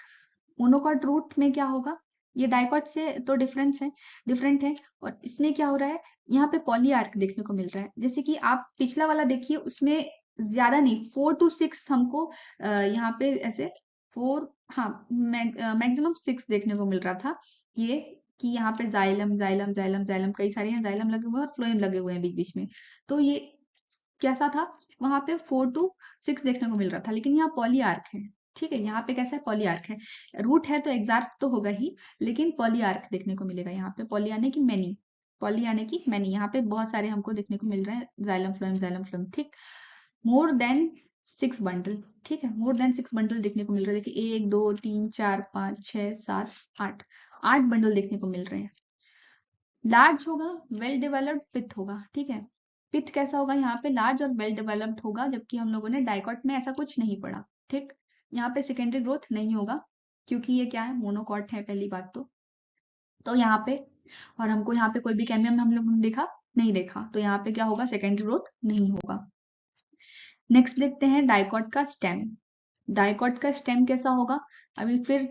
मोनोकॉट रूट में क्या होगा? ये डाइकॉट से तो डिफरेंट है। और इसमें क्या हो रहा है? यहाँ पे पॉलीआर्क देखने को मिल रहा है। जैसे कि आप पिछला वाला देखिए, उसमें ज्यादा नहीं, 4 to 6 हमको यहाँ पे ऐसे 4, हाँ, मैक्सिमम 6 देखने को मिल रहा था। ये कि यहाँ पे जाइलम जाइलम जाइलम जाइलम कई सारे हैं, जाइलम लगे हुए हैं और फ्लोएम लगे हुए हैं बीच बीच में। तो ये कैसा था? वहां पे 4 to 6 देखने को मिल रहा था, लेकिन यहाँ पॉलीआर्क है। ठीक है, यहाँ पे कैसा है? पॉलीआर्क है। रूट है तो एग्जार्क तो होगा ही, लेकिन पॉलीआर्क देखने को मिलेगा यहाँ पे। पॉली यानी कि मैनी, पॉली यानी कि मैनी, यहाँ पे बहुत सारे हमको देखने को मिल रहे हैं जाइलम फ्लोएम। ठीक। More than 6 bundle. ठीक है, मोर देन 6 बंडल देखने को मिल रहे हैं। देखिए 1 2 3 4 5 6 7 8, 8 बंडल देखने को मिल रहे हैं। लार्ज होगा, वेल डेवलप्ड पिथ होगा। ठीक है, पिथ कैसा होगा? यहाँ पे लार्ज और वेल डेवलप्ड होगा, जबकि हम लोगों ने डाइकॉट में ऐसा कुछ नहीं पढ़ा। ठीक। यहाँ पे सेकेंडरी ग्रोथ नहीं होगा, क्योंकि ये क्या है? मोनोकॉट है पहली बात तो यहाँ पे, और हमको यहाँ पे कोई भी कैमियम हम लोगों ने देखा नहीं देखा, तो यहाँ पे क्या होगा? सेकेंडरी ग्रोथ नहीं होगा। नेक्स्ट देखते हैं डाइकॉट का स्टेम। डाइकॉट का स्टेम कैसा होगा? अभी फिर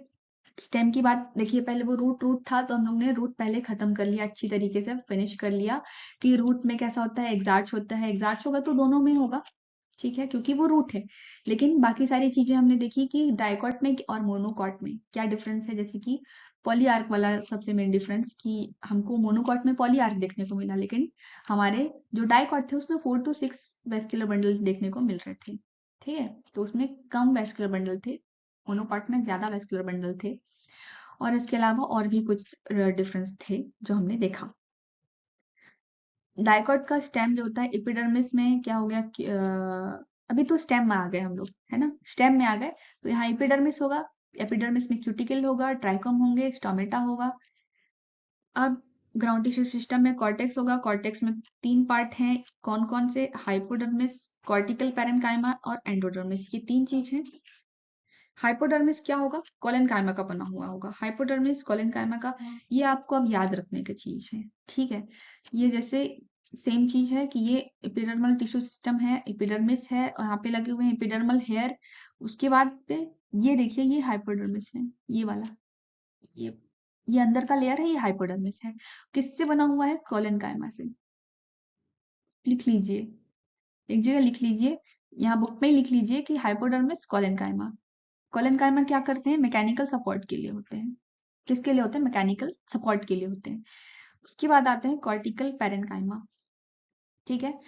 स्टेम की बात देखिए। पहले वो रूट था, तो हम लोग ने रूट पहले खत्म कर लिया, अच्छी तरीके से फिनिश कर लिया कि रूट में कैसा होता है? एग्जार्च होता है। एग्जार्च होगा तो दोनों में होगा, ठीक है, क्योंकि वो रूट है। लेकिन बाकी सारी चीजें हमने देखी कि डाइकॉट में और मोनोकॉट में क्या डिफरेंस है। जैसे कि पॉलीआर्क वाला सबसे मेन डिफरेंस कि हमको मोनोकॉट में पॉलीआर्क देखने को मिला, लेकिन हमारे जो डाइकॉट थे उसमें 4 to 6 वेस्कुलर बंडल देखने को मिल रहे थे। ठीक है, तो उसमें कम वेस्कुलर बंडल थे, मोनोकॉट में ज्यादा वेस्कुलर बंडल थे। और इसके अलावा और भी कुछ डिफरेंस थे जो हमने देखा। डाइकॉट का स्टेम जो होता है, एपिडर्मिस में क्या हो गया कि अभी तो स्टेम में आ गए हम लोग, है ना? स्टेम में आ गए, तो यहाँ एपिडर्मिस होगा। एपिडर्मिस में क्यूटिकल होगा, ट्राइकम होंगे, स्टोमेटा होगा। अब ग्राउंड टिश्यू सिस्टम में कॉर्टेक्स होगा। कॉर्टेक्स में 3 पार्ट हैं। कौन कौन से? हाइपोडर्मिस, कॉर्टिकल पैरेन्काइमा और एंडोडर्मिस, ये 3 चीज हैं। हाइपोडर्मिस क्या होगा? कोलेनकाइमा का बना हुआ होगा। हाइपोडर्मिस कोलेनकाइमा का, ये आपको अब याद रखने की चीज है। ठीक है, ये जैसे सेम चीज है कि ये एपिडर्मल टिश्यू सिस्टम है, एपिडर्मिस है और यहाँ पे लगे हुए हैं एपिडर्मल हेयर। उसके बाद पे ये देखिए, ये हाइपोडर्मिस है, ये वाला, ये ये अंदर का लेयर है, ये हाइपोडर्मिस है। किससे बना हुआ है? कोलेनकाइमा से। लिख लीजिए, एक जगह लिख लीजिए, यहाँ बुक में लिख लीजिए कि हाइपोडर्मिस कोलेनकाइमा। कोलेनकाइमा क्या करते हैं? मैकेनिकल सपोर्ट के लिए होते हैं। किसके लिए होते हैं? मैकेनिकल सपोर्ट के लिए होते हैं। उसके बाद आते हैं कॉर्टिकल पैरेन्काइमा। ठीक है,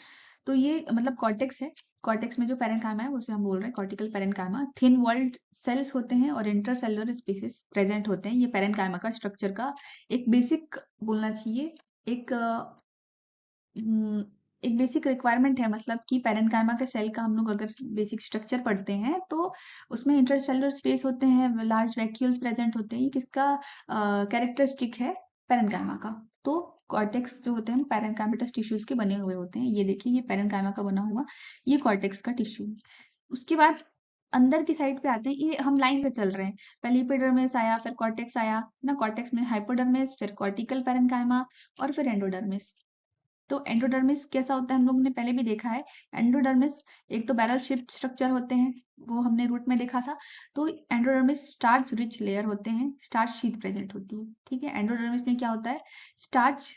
तो ये मतलब कॉर्टेक्स है। कॉर्टेक्स में जो पैरेन्काइमा है उसे हम बोल रहे हैं cortical parenchyma. Thin walled cells होते हैं और इंटरसेलुलर स्पीसीज प्रेजेंट होते हैं। ये पैरेन्काइमा का स्ट्रक्चर का एक बेसिक बोलना चाहिए, एक हम्म, एक बेसिक रिक्वायरमेंट है। मतलब कि पैरेन्काइमा के सेल का हम लोग अगर बेसिक स्ट्रक्चर पढ़ते हैं तो उसमें इंटरसेलुलर स्पेस होते हैं, लार्ज वैक्यूल्स प्रेजेंट होते हैं। ये किसका कैरेक्टरिस्टिक है? पैरेन्काइमा का। तो कॉर्टेक्स जो होते हैं पैरेन्काइमेटस टिश्यूज के बने हुए होते हैं। ये देखिए, ये पैरेन्काइमा का बना हुआ, ये कॉर्टेक्स का टिश्यू। उसके बाद अंदर की साइड पे आते हैं, ये हम लाइन पे चल रहे हैं। पहले एपिडर्मिस आया, फिर कॉर्टेक्स आया ना, कॉर्टेक्स में हाइपोडर्मिस, फिर कॉर्टिकल पैरेन्काइमा और फिर एंडोडर्मिस। तो एंडोडर्मिस कैसा होता है? हम लोगों ने पहले भी देखा है। एंडोडर्मिस एक तो बैरल शेप्ड स्ट्रक्चर होते हैं, वो हमने रूट में देखा था। तो एंडोडर्मिस स्टार्च रिच लेयर होते हैं, स्टार्च शीट प्रेजेंट होती है। ठीक है, एंडोडर्मिस में क्या होता है? स्टार्च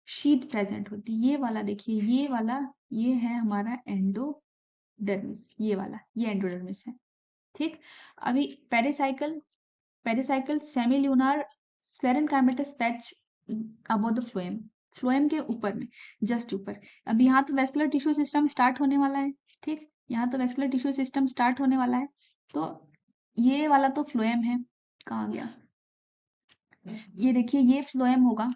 शीट प्रेजेंट होती है। ये वाला देखिए, ये वाला, ये है हमारा एंडोडर्मिस, ये वाला, ये एंडोडर्मिस है। ठीक। अभी pericycle, pericycle semi lunar sclerenchymatous patch above the phloem, phloem के ऊपर में, जस्ट ऊपर। अब यहाँ तो वेस्कुलर टिश्यू सिस्टम स्टार्ट होने वाला है। ठीक, यहाँ तो वेस्कुलर टिश्यू सिस्टम स्टार्ट होने वाला है। तो ये वाला तो फ्लोएम है, कहाँ गया? ये देखिए, ये फ्लोएम होगा,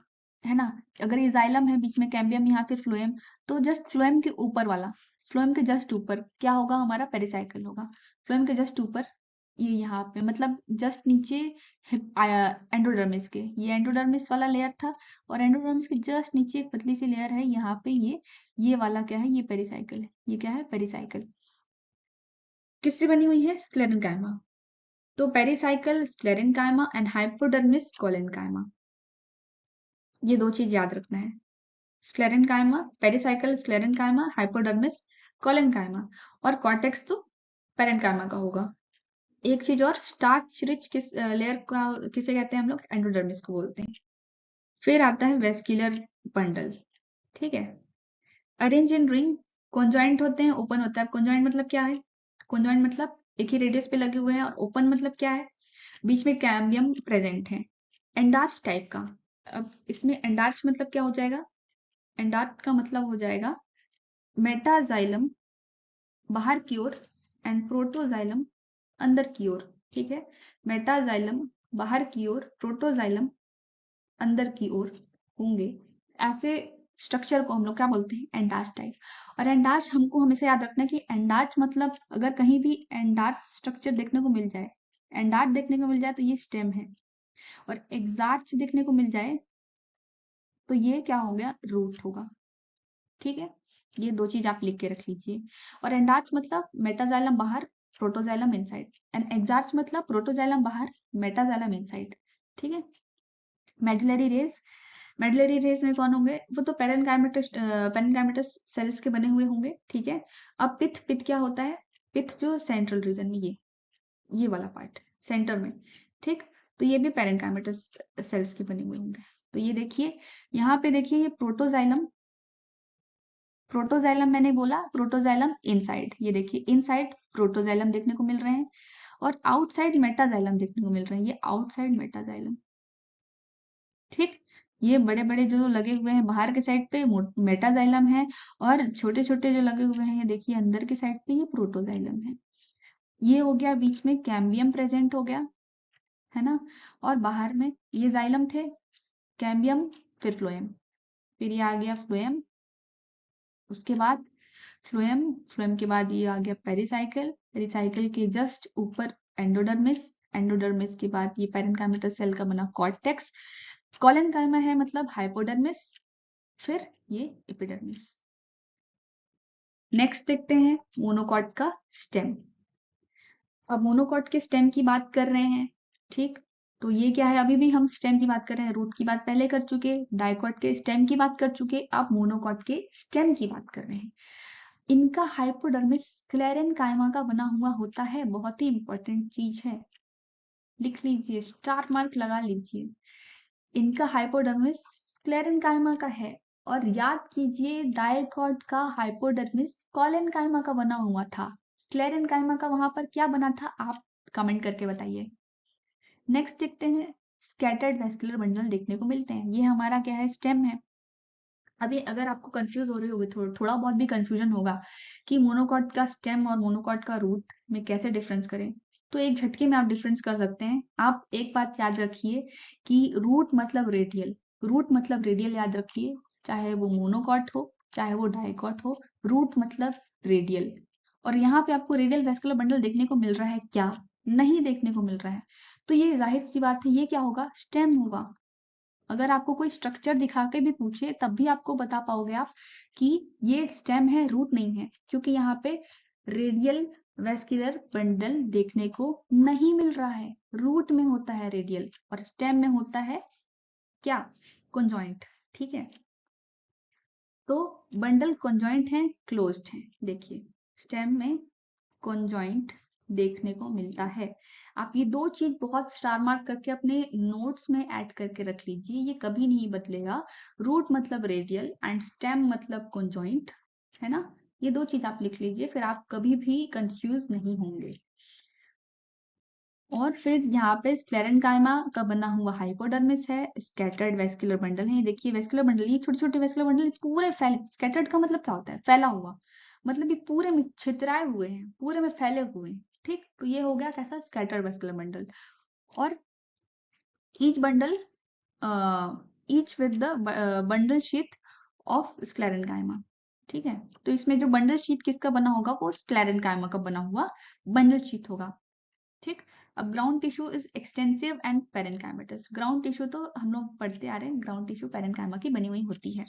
है ना? अगर ये जाइलम है, बीच में कैम्बियम, यहाँ फिर फ्लोएम, तो जस्ट फ्लोएम के ऊपर वाला फ्लोएम के जस्ट ऊपर क्या होगा, हमारा पेरिसाइकिल होगा। फ्लोएम के जस्ट ऊपर ये यहाँ पे मतलब जस्ट नीचे एंडोडर्मिस के, ये एंडोडर्मिस वाला लेयर था, और एंडोडर्मिस के जस्ट नीचे एक पतली सी लेयर है यहाँ पे, ये वाला क्या है, ये पेरिसाइकिल है। ये क्या है, पेरिसाइकिल। किससे बनी हुई है, स्क्लेरेंकाइमा। तो pericycle, sclerenchyma and hypodermis collenchyma, ये दो चीज याद रखना है। Sclerenchyma, pericycle sclerenchyma, hypodermis collenchyma, और कॉर्टेक्स तो पेरेन्काइमा का होगा। एक चीज और, स्टार्च रिच किस लेयर का किसे कहते हैं हम लोग, एंडोडर्मिस को बोलते हैं। फिर आता है वेस्क्यूलर बंडल, ठीक है। अरेंज इन रिंग, कॉन्जॉइंट होते हैं, ओपन होता है। कॉन्जॉइंट मतलब क्या है, कॉन्जॉइंट मतलब एक ही रेडियस पे लगे हुए हैं, और ओपन मतलब क्या है, बीच में कैम्बियम प्रेजेंट है, एंडार्च टाइप का। अब इसमें एंडार्च मतलब क्या हो जाएगा, एंडार्च का मतलब हो जाएगा मेटाजाइलम बाहर की ओर एंड प्रोटोजाइलम अंदर की ओर, ठीक है। मेटाजाइलम बाहर की ओर, प्रोटोजाइलम अंदर की ओर होंगे। ऐसे स्ट्रक्चर को हम लोग क्या बोलते हैं, एंडार्च टाइप। और एंडार्च हमको हमेशा याद रखना है कि एंडार्च मतलब अगर कहीं भी एंडार्च स्ट्रक्चर देखने को मिल जाए, एंडार्च देखने को मिल जाए तो ये स्टेम है, और एग्जार्च देखने को मिल जाए तो ये क्या हो गया, रूट होगा, ठीक है। ये दो चीज आप लिख के रख लीजिए। और एंडार्च मतलब मेटाजाइलम बाहर, प्रोटोजाइलम इनसाइड, एंड एग्जार्च मतलब प्रोटोजाइलम बाहर, मेटाजाइलम इनसाइड, ठीक है। मेडुलरी रेज, मेडुलरी रेज में कौन होंगे, वो तो पेरेन्काइमेटस सेल्स के बने हुए होंगे, ठीक है। अब पिथ, पिथ क्या होता है, पिथ जो सेंट्रल रीजन में, ये वाला पार्ट सेंटर में, ठीक। तो ये भी पेरेन्काइमेटस सेल्स के बने हुए होंगे। तो ये देखिए, यहाँ पे देखिए, ये प्रोटोजाइलम, प्रोटोजाइलम मैंने बोला, प्रोटोजाइलम इनसाइड, ये देखिए इनसाइड प्रोटोजाइलम देखने को मिल रहे हैं, और आउटसाइड मेटाजाइलम देखने को मिल रहे हैं, ये आउटसाइड मेटाजाइलम, ठीक। ये बड़े बड़े जो लगे हुए हैं बाहर के साइड पे मेटाजाइलम है, और छोटे छोटे जो लगे हुए हैं ये देखिए अंदर के साइड पे, ये प्रोटोजाइलम है। ये हो गया, बीच में कैम्बियम प्रेजेंट हो गया, है ना। और बाहर में ये जाइलम थे, कैम्बियम, फिर फ्लोएम, फिर ये आ गया फ्लोएम, उसके बाद फ्लोएम, फ्लोएम के बाद ये आ गया पेरिसाइकिल, पेरिसाइकिल के जस्ट ऊपर एंडोडर्मिस, एंडोडर्मिस के बाद ये पेरेन्काइमेटस सेल का बना कॉर्टेक्स, कोलेनकाइमा है मतलब हाइपोडर्मिस, फिर ये एपिडर्मिस। नेक्स्ट देखते हैं मोनोकॉट का स्टेम। अब मोनोकॉट के स्टेम की बात कर रहे हैं, ठीक। तो ये क्या है, अभी भी हम स्टेम की बात कर रहे हैं, रूट की बात पहले कर चुके, डाइकॉट के स्टेम की बात कर चुके, अब मोनोकॉट के स्टेम की बात कर रहे हैं। इनका हाइपोडर्मिस स्क्लेरेन्काइमा का बना हुआ होता है, बहुत ही इंपॉर्टेंट चीज है, लिख लीजिए, स्टार मार्क लगा लीजिए। इनका हाइपोडर्मिस स्क्लेरेन्काइमा का है, और याद कीजिए डाइकॉट का हाइपोडर्मिस कोलेनकाइमा का बना हुआ था। स्क्लेरेन्काइमा का वहां पर क्या बना था, आप कमेंट करके बताइए। नेक्स्ट देखते हैं, स्कैटर्ड वेस्कुलर बंडल देखने को मिलते हैं, ये हमारा क्या है, स्टेम है। अभी अगर आपको कंफ्यूज हो रही होगी, थोड़ा बहुत भी कंफ्यूजन होगा कि मोनोकॉट का स्टेम और मोनोकॉट का रूट में कैसे डिफरेंस करें, तो एक झटके में आप डिफरेंस कर सकते हैं। आप एक बात याद रखिए कि रूट मतलब रेडियल, रूट मतलब रेडियल याद रखिए, चाहे वो मोनोकॉट हो चाहे वो डाइकॉट हो, रूट मतलब रेडियल। और यहाँ पे आपको रेडियल वेस्कुलर बंडल देखने को मिल रहा है क्या, नहीं देखने को मिल रहा है, तो ये जाहिर सी बात है, ये क्या होगा, स्टेम होगा। अगर आपको कोई स्ट्रक्चर दिखा के भी पूछे तब भी आपको बता पाओगे आप कि ये स्टेम है, रूट नहीं है, क्योंकि यहाँ पे रेडियल वेस्कुलर बंडल देखने को नहीं मिल रहा है। रूट में होता है रेडियल, और स्टेम में होता है क्या, कॉन्जॉइंट, ठीक है। तो बंडल कॉन्जॉइंट है, क्लोज्ड है, देखिए स्टेम में कॉन्जॉइंट देखने को मिलता है। आप ये दो चीज बहुत स्टार मार्क करके अपने नोट्स में ऐड करके रख लीजिए, ये कभी नहीं बदलेगा। रूट मतलब रेडियल एंड स्टेम मतलब कॉन्जॉइंट, है ना। ये दो चीज आप लिख लीजिए, फिर आप कभी भी कंफ्यूज नहीं होंगे। और फिर यहाँ पे स्क्लेरेन्काइमा का बना हुआ हाइपोडर्मिस है, स्कैटर्ड वेस्कुलर बंडल है, ये देखिए वेस्कुलर बंडल, ये छोटे छोटे वेस्कुलर बंडल पूरे फैले, स्कैटर्ड का मतलब क्या होता है, फैला हुआ, मतलब ये पूरे में छितराए हुए हैं, पूरे में फैले हुए हैं, ठीक। तो ये हो गया कैसा, स्कैटर्ड वेस्कुलर बंडल। और each bundle, each with the bundle sheath of sclerenchyma, ठीक है। तो इसमें जो बंडल शीथ किसका बना होगा, वो स्क्लेरेंकाइमा का बना हुआ बंडल शीथ होगा। ठीक। अब ground tissue is extensive and parenchymatous. Ground tissue तो हम लोग पढ़ते आ रहे हैं, ग्राउंड टिश्यू पेरेन्काइमा की बनी हुई होती है।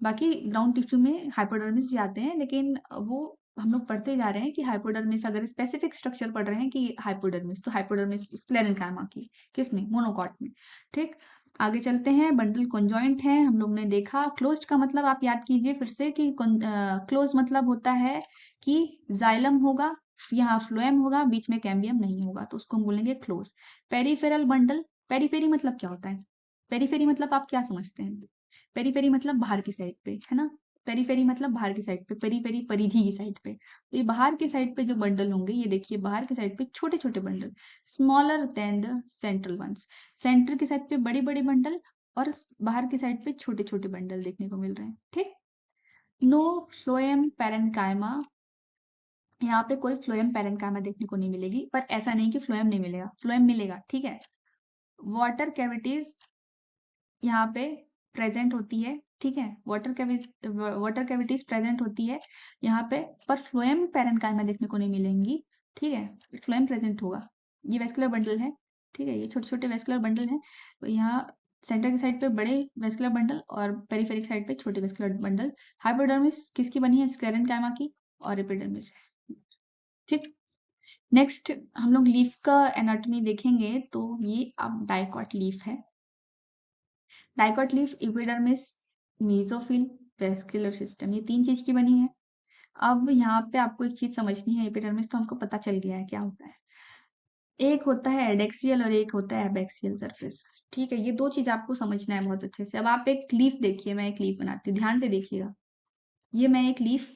बाकी ग्राउंड टिश्यू में हाइपोडर्मिस भी आते हैं, लेकिन वो हम लोग पढ़ते जा रहे हैं कि हाइपोडर्मिस, अगर स्पेसिफिक स्ट्रक्चर पढ़ रहे हैं कि हाइपोडर्मिस, तो हाइपोडर्मिस स्क्लेरेंकाइमा की किसमें, मोनोकॉट में। ठीक। आगे चलते हैं। बंडल कॉन्जॉइंट है, हम लोग ने देखा। क्लोज्ड का मतलब आप याद कीजिए फिर से कि क्लोज मतलब होता है कि जाइलम होगा, यहाँ फ्लोएम होगा, बीच में कैम्बियम नहीं होगा, तो उसको हम बोलेंगे क्लोज। पेरिफेरल बंडल, पेरीफेरी मतलब क्या होता है, पेरीफेरी मतलब आप क्या समझते हैं, पेरी पेरी मतलब बाहर की साइड पे, है ना। पेरी पेरी मतलब बाहर की साइड पे, पेरी पेरी परिधि की साइड पे। तो ये बाहर की साइड पे जो बंडल होंगे, ये देखिए बाहर की साइड पे छोटे छोटे bundle, smaller than the central ones. Centre की साइड पे बड़ी बड़ी बंडल और बाहर की साइड पे छोटे छोटे बंडल देखने को मिल रहे हैं। ठीक। नो फ्लोएम पैरेन्काइमा, यहाँ पे कोई फ्लोएम पैरेन्काइमा देखने को नहीं मिलेगी, पर ऐसा नहीं कि फ्लोएम नहीं मिलेगा, फ्लोएम मिलेगा। ठीक है। वाटर कैविटीज यहाँ पे प्रेजेंट होती है। ठीक है। वाटर कैविटीज प्रेजेंट होती है यहाँ पे, पर फ्लोएम पैरेन्काइमा देखने को नहीं मिलेंगी। ठीक है। फ्लोएम प्रेजेंट होगा। ये वेस्कुलर बंडल है। ठीक है। ये छोटे छोटे वेस्कुलर बंडल हैं। तो यहाँ सेंटर की साइड पे बड़े वेस्कुलर बंडल और पेरिफेरिक साइड पे छोटे वेस्कुलर बंडल। हाइपोडर्मिस किसकी बनी है, स्क्लेरेंकाइमा की, और एपिडर्मिस। ठीक। नेक्स्ट हम लोग लीफ का एनाटॉमी देखेंगे, तो ये अब डाइकॉट लीफ है। Dicot leaf, epidermis, mesophyll, vascular system, ये तीन चीज की बनी है। अब यहाँ पे आपको एक चीज समझनी है, एपिडर्मिस तो हमको पता चल गया है क्या होता है। एक होता है एडेक्सियल और एक होता है एबैक्सियल सरफेस। ठीक है। ये दो चीज आपको समझना है बहुत अच्छे से। अब आप एक लीफ देखिए, मैं एक लीफ बनाती हूँ, ध्यान से देखिएगा। ये मैं एक लीफ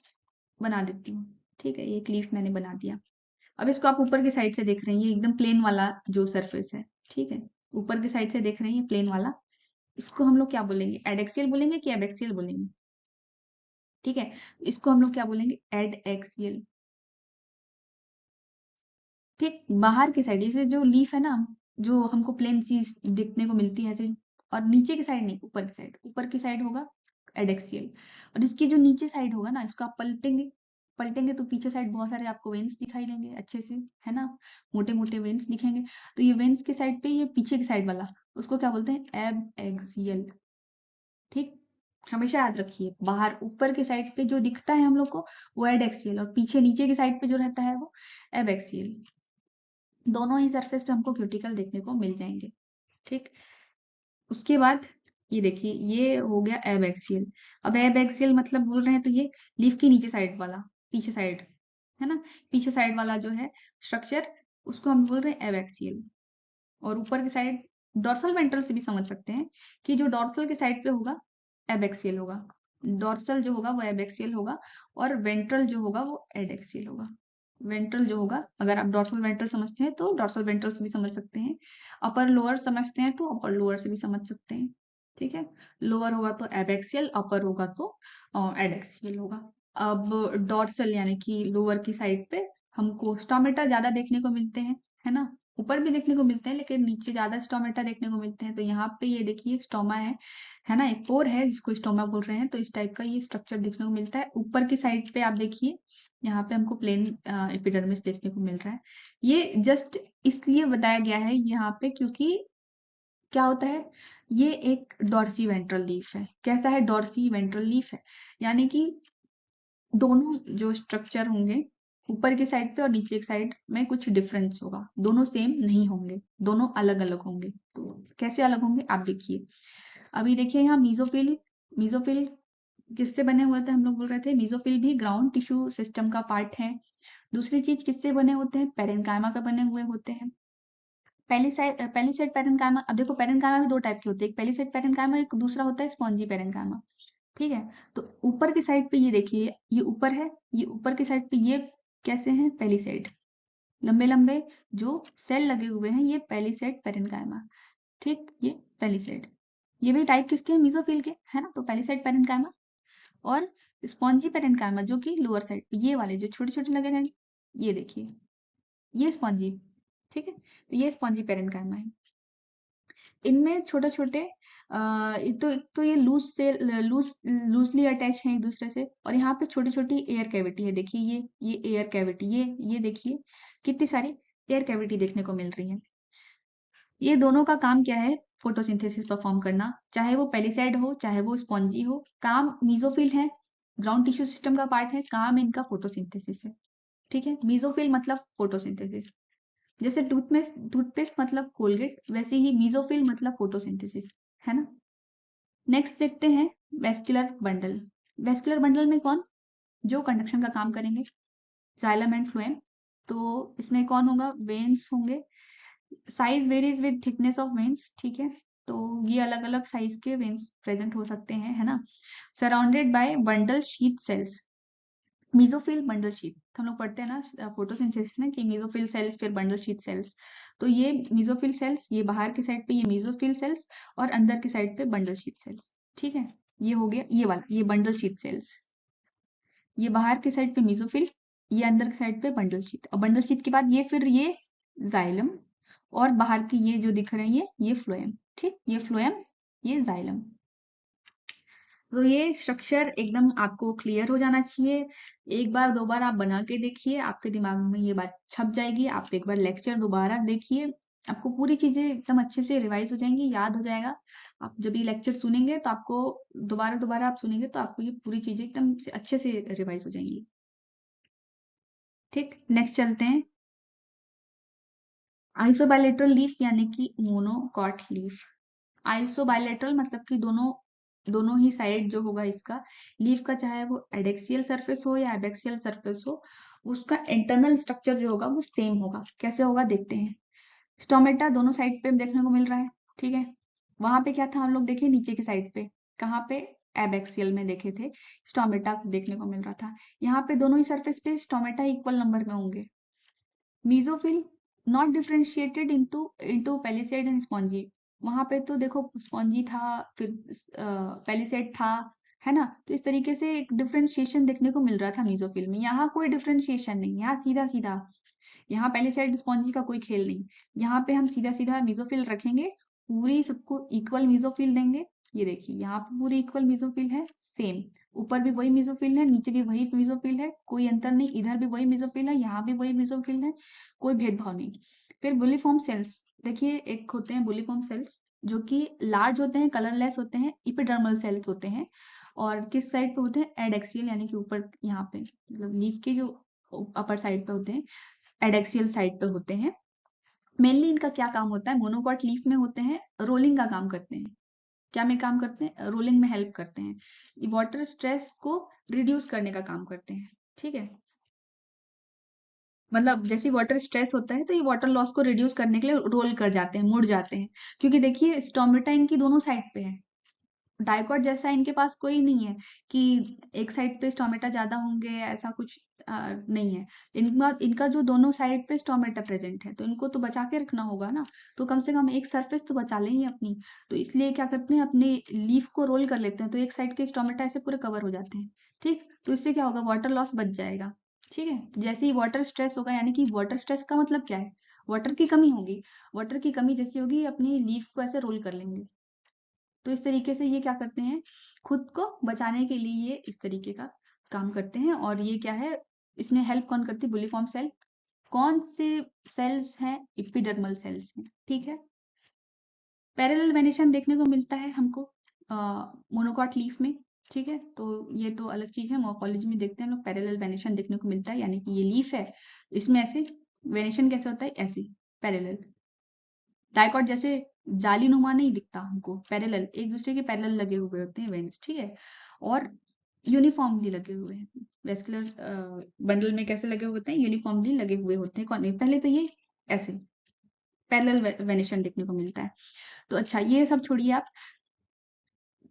बना देती हूँ। ठीक है। ये एक लीफ मैंने बना दिया। अब इसको आप ऊपर की साइड से देख रहे हैं, ये एकदम प्लेन वाला जो सरफेस है। ठीक है। ऊपर की साइड से देख रहे हैं, ये प्लेन वाला। इसको हम लोग क्या बोलेंगे, एडेक्सियल बोलेंगे कि एबैक्सियल बोलेंगे। ठीक है। इसको हम लोग क्या बोलेंगे, एडएक्सियल। ठीक। बाहर की साइड जैसे जो लीफ है ना, जो हमको प्लेन सी दिखने को मिलती है ऐसे, और नीचे की साइड नहीं, ऊपर की साइड, ऊपर की साइड होगा एडेक्सियल। और इसकी जो नीचे साइड होगा ना, इसको आप पलटेंगे, पलटेंगे तो पीछे साइड बहुत सारे आपको वेन्स दिखाई देंगे अच्छे से, है ना, मोटे मोटे वेन्स दिखेंगे। तो ये वेन्स की साइड पे, ये पीछे की साइड वाला, उसको क्या बोलते हैं, एब एक्सियल। ठीक। हमेशा याद रखिए, बाहर ऊपर की साइड पे जो दिखता है हम लोग को, वो एडेक्सियल, और पीछे नीचे की साइड पे जो रहता है वो एबैक्सियल। दोनों ही सरफेस पे हमको क्यूटिकल देखने को मिल जाएंगे। ठीक। उसके बाद ये देखिए, ये हो गया एबैक्सियल। अब एबैक्सियल मतलब बोल रहे हैं तो ये लीफ की नीचे साइड वाला, पीछे साइड, है ना, पीछे साइड वाला जो है स्ट्रक्चर, उसको हम बोल रहे हैं एबैक्सियल। और ऊपर की साइड डॉर्सल वेंट्रल से भी समझ सकते हैं कि जो डॉर्सल के साइड पे होगा एबैक्सियल होगा, डॉर्सल जो होगा वो एबैक्सियल होगा, और वेंट्रल जो होगा वो एडेक्सियल होगा। वेंट्रल जो होगा, अगर आप डॉर्सल वेंट्रल समझते हैं तो डॉर्सल वेंट्रल से भी समझ सकते हैं, अपर लोअर समझते हैं तो अपर लोअर से भी समझ सकते हैं। ठीक है। लोअर होगा तो एबैक्सियल, अपर होगा तो एडेक्सियल होगा। अब डॉर्सल यानी कि लोअर की साइड पे हमको स्टोमेटा ज्यादा देखने को मिलते हैं, है ना, ऊपर भी देखने को मिलते हैं लेकिन नीचे ज्यादा स्टोमेटा देखने को मिलते हैं। तो यहाँ पे ये देखिए स्टोमा है ना, एक पोर है जिसको स्टोमा बोल रहे हैं, तो इस टाइप का ये स्ट्रक्चर देखने को मिलता है। ऊपर की साइड पे आप देखिए, यहाँ पे हमको प्लेन एपिडर्मिस देखने को मिल रहा है। ये जस्ट इसलिए बताया गया है यहाँ पे क्योंकि क्या होता है, ये एक डॉर्सी वेंट्रल लीफ है। कैसा है, डॉर्सी वेंट्रल लीफ है, यानी कि दोनों जो स्ट्रक्चर होंगे, ऊपर की साइड पे और नीचे की साइड में कुछ डिफरेंस होगा, दोनों सेम नहीं होंगे, दोनों अलग अलग होंगे। तो कैसे अलग होंगे आप देखिए। अभी देखिए यहाँ मीजोफिल, मीजोफिल किससे बने हुए थे, हम लोग बोल रहे थे मीजोफिल भी ग्राउंड टिश्यू सिस्टम का पार्ट है। दूसरी चीज किससे बने होते हैं, पेरेन्काइमा का बने हुए होते हैं। पेलिसेड पेरेन्काइमा, अब देखो पेरेन्काइमा भी दो टाइप के होते हैं, एक पेलिसेड पेरेन्काइमा, एक दूसरा होता है स्पॉन्जी पेरेन्काइमा। ठीक है। तो ऊपर की साइड पे ये देखिए, ये ऊपर है, ये ऊपर की साइड पे ये कैसे हैं, पेलिसेड, लंबे लंबे जो सेल लगे हुए हैं, ये पेलिसेड पेरेन्काइमा। ठीक। ये पेलिसेड, ये भी टाइप किसके हैं, मीजोफिल के, है ना, तो पेलिसेड पेरेन्काइमा। और स्पॉन्जी पेरेन्काइमा जो कि लोअर साइड पे, ये वाले जो छोटे छोटे लगे रहेंगे, ये देखिए, ये स्पॉन्जी। ठीक है। तो ये स्पॉन्जी पेरेन्काइमा है। इनमें छोटे छोटे तो ये लूजली अटैच हैं एक दूसरे से, और यहाँ पे छोटी छोटी एयर कैविटी है। देखिए ये एयर कैविटी, ये देखिए कितनी सारी एयर कैविटी देखने को मिल रही है। ये दोनों का काम क्या है? फोटोसिंथेसिस परफॉर्म करना, चाहे वो पेलिसैड हो चाहे वो स्पॉन्जी हो। काम मीजोफिल है, ग्राउंड टिश्यू सिस्टम का पार्ट है, काम इनका फोटोसिंथेसिस है। ठीक है, मीजोफिल मतलब फोटोसिंथेसिस। जैसे टूथपेस्ट मतलब कोलगेट, वैसे ही मीजोफिल मतलब फोटोसिंथेसिस, है ना। नेक्स्ट देखते हैं वेस्कुलर बंडल। वेस्कुलर बंडल में कौन? जो कंडक्शन का काम करेंगे, जाइलम एंड फ्लोएम। तो इसमें कौन होगा? वेन्स होंगे। Size varies with thickness of veins, ठीक है। तो ये अलग अलग साइज के वेन्स प्रेजेंट हो सकते हैं, है ना। Surrounded by bundle sheath sales. Mesophyll bundle sheath हम लोग पढ़ते हैं ना फोटोसिंथेसिस में कि मीजोफिल सेल्स फिर बंडल शीथ सेल्स। तो ये मीजोफिल सेल्स, ये बाहर की साइड पे ये मीजोफिल सेल्स, और अंदर की साइड पे बंडल शीथ सेल्स। ठीक है, ये हो गया ये वाला, ये बंडल शीथ सेल्स। ये बाहर की साइड पे मीजोफिल, ये अंदर की साइड पे बंडल शीथ, और बंडल शीथ के बाद ये फिर ये जाइलम, और बाहर की ये जो दिख रहे हैं ये फ्लोएम। ठीक, ये फ्लोएम, ये जाइलम। तो ये स्ट्रक्चर एकदम आपको क्लियर हो जाना चाहिए। एक बार दो बार आप बना के देखिए, आपके दिमाग में ये बात छप जाएगी। आप एक बार लेक्चर दोबारा देखिए, आपको पूरी चीजें एकदम अच्छे से रिवाइज हो जाएंगी, याद हो जाएगा। आप जब ये लेक्चर सुनेंगे तो आपको दोबारा दोबारा आप सुनेंगे तो आपको ये पूरी चीजें एकदम से अच्छे से रिवाइज हो जाएंगी। ठीक, नेक्स्ट चलते हैं। आइसोबाइलेटरल लीफ यानी कि मोनोकॉट लीफ। आइसोबाइलेटरल मतलब कि दोनों दोनों ही साइड जो होगा इसका लीफ का, चाहे वो एडेक्सियल सरफेस हो या एबैक्सियल सरफेस हो, उसका इंटरनल स्ट्रक्चर जो होगा वो सेम होगा। कैसे होगा देखते हैं। स्टोमेटा दोनों साइड पे देखने को मिल रहा है, ठीक है। वहां पे क्या था, हम लोग देखे नीचे की साइड पे, कहाँ पे? एबैक्सियल में देखे थे, स्टोमेटा देखने को मिल रहा था। यहाँ पे दोनों ही सरफेस पे स्टोमेटा इक्वल नंबर में होंगे। Mesophyll not differentiated into palisade and spongy. वहां पे तो देखो स्पॉन्जी था, फिर पेलिसेड था, है ना। तो इस तरीके से एक डिफरेंशिएशन देखने को मिल रहा था मीजोफिल में। यहाँ कोई डिफरेंशिएशन नहीं, यहाँ सीधा सीधा, यहाँ पेलिसेड स्पॉन्जी का कोई खेल नहीं। यहाँ पे हम सीधा सीधा मीजोफिल रखेंगे, पूरी सबको इक्वल मीजोफिल देंगे। ये देखिए यहाँ पे पूरी इक्वल मीजोफिल है, सेम। ऊपर भी वही मीजोफिल है, नीचे भी वही मीजोफिल है, कोई अंतर नहीं। इधर भी वही मीजोफिल है, यहाँ भी वही मीजोफिल है, कोई भेदभाव नहीं। फिर बुलिफॉर्म सेल्स देखिए, एक होते हैं बुलिफॉर्म सेल्स जो कि लार्ज होते हैं, कलरलेस होते हैं, इपिडर्मल सेल्स होते हैं। और किस साइड पे होते हैं? एडेक्सियल यानी कि ऊपर, यहाँ पे मतलब लीफ के जो अपर साइड पे होते हैं, एडेक्सियल साइड पे होते हैं। मेनली इनका क्या काम होता है? मोनोकॉट लीफ में होते हैं, रोलिंग का काम करते हैं। क्या में काम करते हैं? रोलिंग में हेल्प करते हैं। वाटर स्ट्रेस को रिड्यूस करने का काम करते हैं, ठीक है। मतलब जैसे वाटर स्ट्रेस होता है तो ये वाटर लॉस को रिड्यूस करने के लिए रोल कर जाते हैं, मुड़ जाते हैं। क्योंकि देखिए स्टोमेटा इनकी दोनों साइड पे है, डाइकॉट जैसा इनके पास कोई नहीं है कि एक साइड पे स्टोमेटा ज्यादा होंगे, ऐसा कुछ नहीं है। इनका इनका जो दोनों साइड पे स्टोमेटा प्रेजेंट है, तो इनको तो बचा के रखना होगा ना। तो कम से कम एक सरफेस तो बचा लेंगे अपनी। तो इसलिए क्या करते हैं, अपने लीफ को रोल कर लेते हैं, तो एक साइड के स्टोमेटा ऐसे पूरे कवर हो जाते हैं। ठीक, तो इससे क्या होगा? वाटर लॉस बच जाएगा। ठीक है, तो जैसे ही वाटर स्ट्रेस होगा, यानी कि वाटर स्ट्रेस का मतलब क्या है? वाटर की कमी होगी। वाटर की कमी जैसी होगी, अपनी लीफ को ऐसे रोल कर लेंगे। तो इस तरीके से ये क्या करते हैं, खुद को बचाने के लिए ये इस तरीके का काम करते हैं। और ये क्या है, इसमें हेल्प कौन करती है? Bulliform cell. कौन से सेल्स हैं? इपिडर्मल सेल्स हैं, ठीक है। पैरेलल वेनेशन देखने को मिलता है हमको मोनोकॉट लीफ में, ठीक है। तो ये तो अलग चीज है, मॉर्फोलॉजी में देखते हैं हम लोग पैरेलल वेनेशन देखने को मिलता है, यानी कि ये लीफ है, इसमें ऐसे वेनेशन कैसे होता है? ऐसे पैरेलल। डाइकॉट जैसे जालीनुमा नहीं दिखता हमको, पैरेलल, एक दूसरे के पैरेलल लगे हुए होते हैं वेन्स, ठीक है। और यूनिफॉर्मली लगे हुए हैं। वेस्कुलर बंडल में कैसे लगे हुए होते हैं? यूनिफॉर्मली लगे हुए होते हैं। कौन? पहले तो ये ऐसे पैरेलल वेनेशन देखने को मिलता है। तो अच्छा, ये सब छोड़िए आप,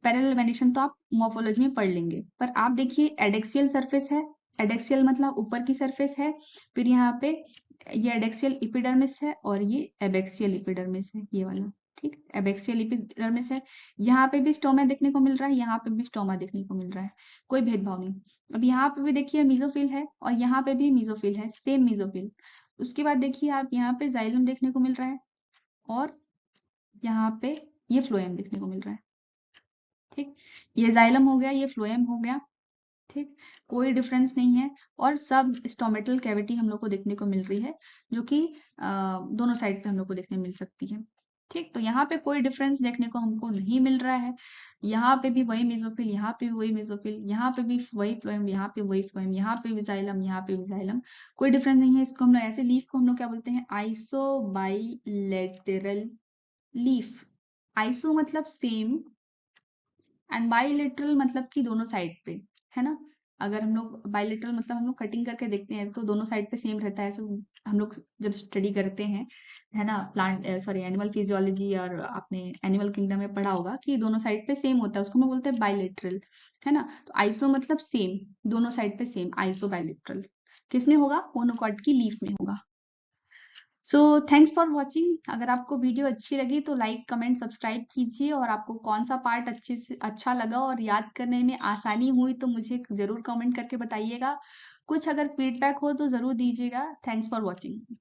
पैरेलल वेनेशन तो आप मॉर्फोलॉजी में पढ़ लेंगे। पर आप देखिए एडेक्सियल सरफेस है, एडेक्सियल मतलब ऊपर की सरफेस है। फिर यहाँ पे ये एडेक्सियल इपिडर्मिस है, और ये एबेक्सियल इपिडर्मिस है, ये वाला। ठीक, एबेक्सियल इपिडर्मिस है। यहाँ पे भी स्टोमा देखने को मिल रहा है, यहाँ पे भी स्टोमा देखने को मिल रहा है, कोई भेदभाव नहीं। अब यहाँ पे भी देखिए मीजोफिल है, और यहाँ पे भी मीजोफिल है, सेम मीजोफिल। उसके बाद देखिए आप यहाँ पे जाइलम देखने को मिल रहा है, और यहाँ पे ये फ्लोएम देखने को मिल रहा है। ठीक, ये जाइलम हो गया, ये फ्लोएम हो गया। ठीक, कोई डिफरेंस नहीं है और सब स्टोमेटल कैविटी हम लोग को देखने को मिल रही है, जो कि दोनों साइड पे हम लोग को देखने मिल सकती है। ठीक, तो यहाँ पे कोई डिफरेंस देखने को हमको नहीं मिल रहा है। यहाँ पे भी वही मेसोफिल, यहाँ पे भी वही मेसोफिल, यहाँ पे भी वही फ्लोएम, यहाँ पे वही फ्लोएम, यहाँ पे भी जाइलम, यहाँ पे भी जाइलम, कोई डिफरेंस नहीं है। इसको हम लोग ऐसे लीफ को हम लोग क्या बोलते हैं, आइसोबाइलेटरल लीफ। आइसो मतलब सेम एंड बाइलेटरल मतलब कि दोनों साइड पे, है ना। अगर हम लोग बाइलेटरल मतलब हम लोग कटिंग करके देखते हैं तो दोनों साइड पे सेम रहता है, ऐसे हम लोग जब स्टडी करते हैं, है ना, प्लांट सॉरी एनिमल फिजियोलॉजी और आपने एनिमल किंगडम में पढ़ा होगा कि दोनों साइड पे सेम होता है, उसको हम बोलते हैं बाइलेटरल, है ना। तो आइसो मतलब सेम, दोनों साइड पे सेम, आइसो बाइलेटरल किसमें होगा, मोनोकॉट की लीफ में होगा। So thanks for watching. अगर आपको वीडियो अच्छी लगी तो लाइक कमेंट सब्सक्राइब कीजिए, और आपको कौन सा पार्ट अच्छे से अच्छा लगा और याद करने में आसानी हुई तो मुझे ज़रूर कमेंट करके बताइएगा। कुछ अगर फीडबैक हो तो ज़रूर दीजिएगा। Thanks for watching.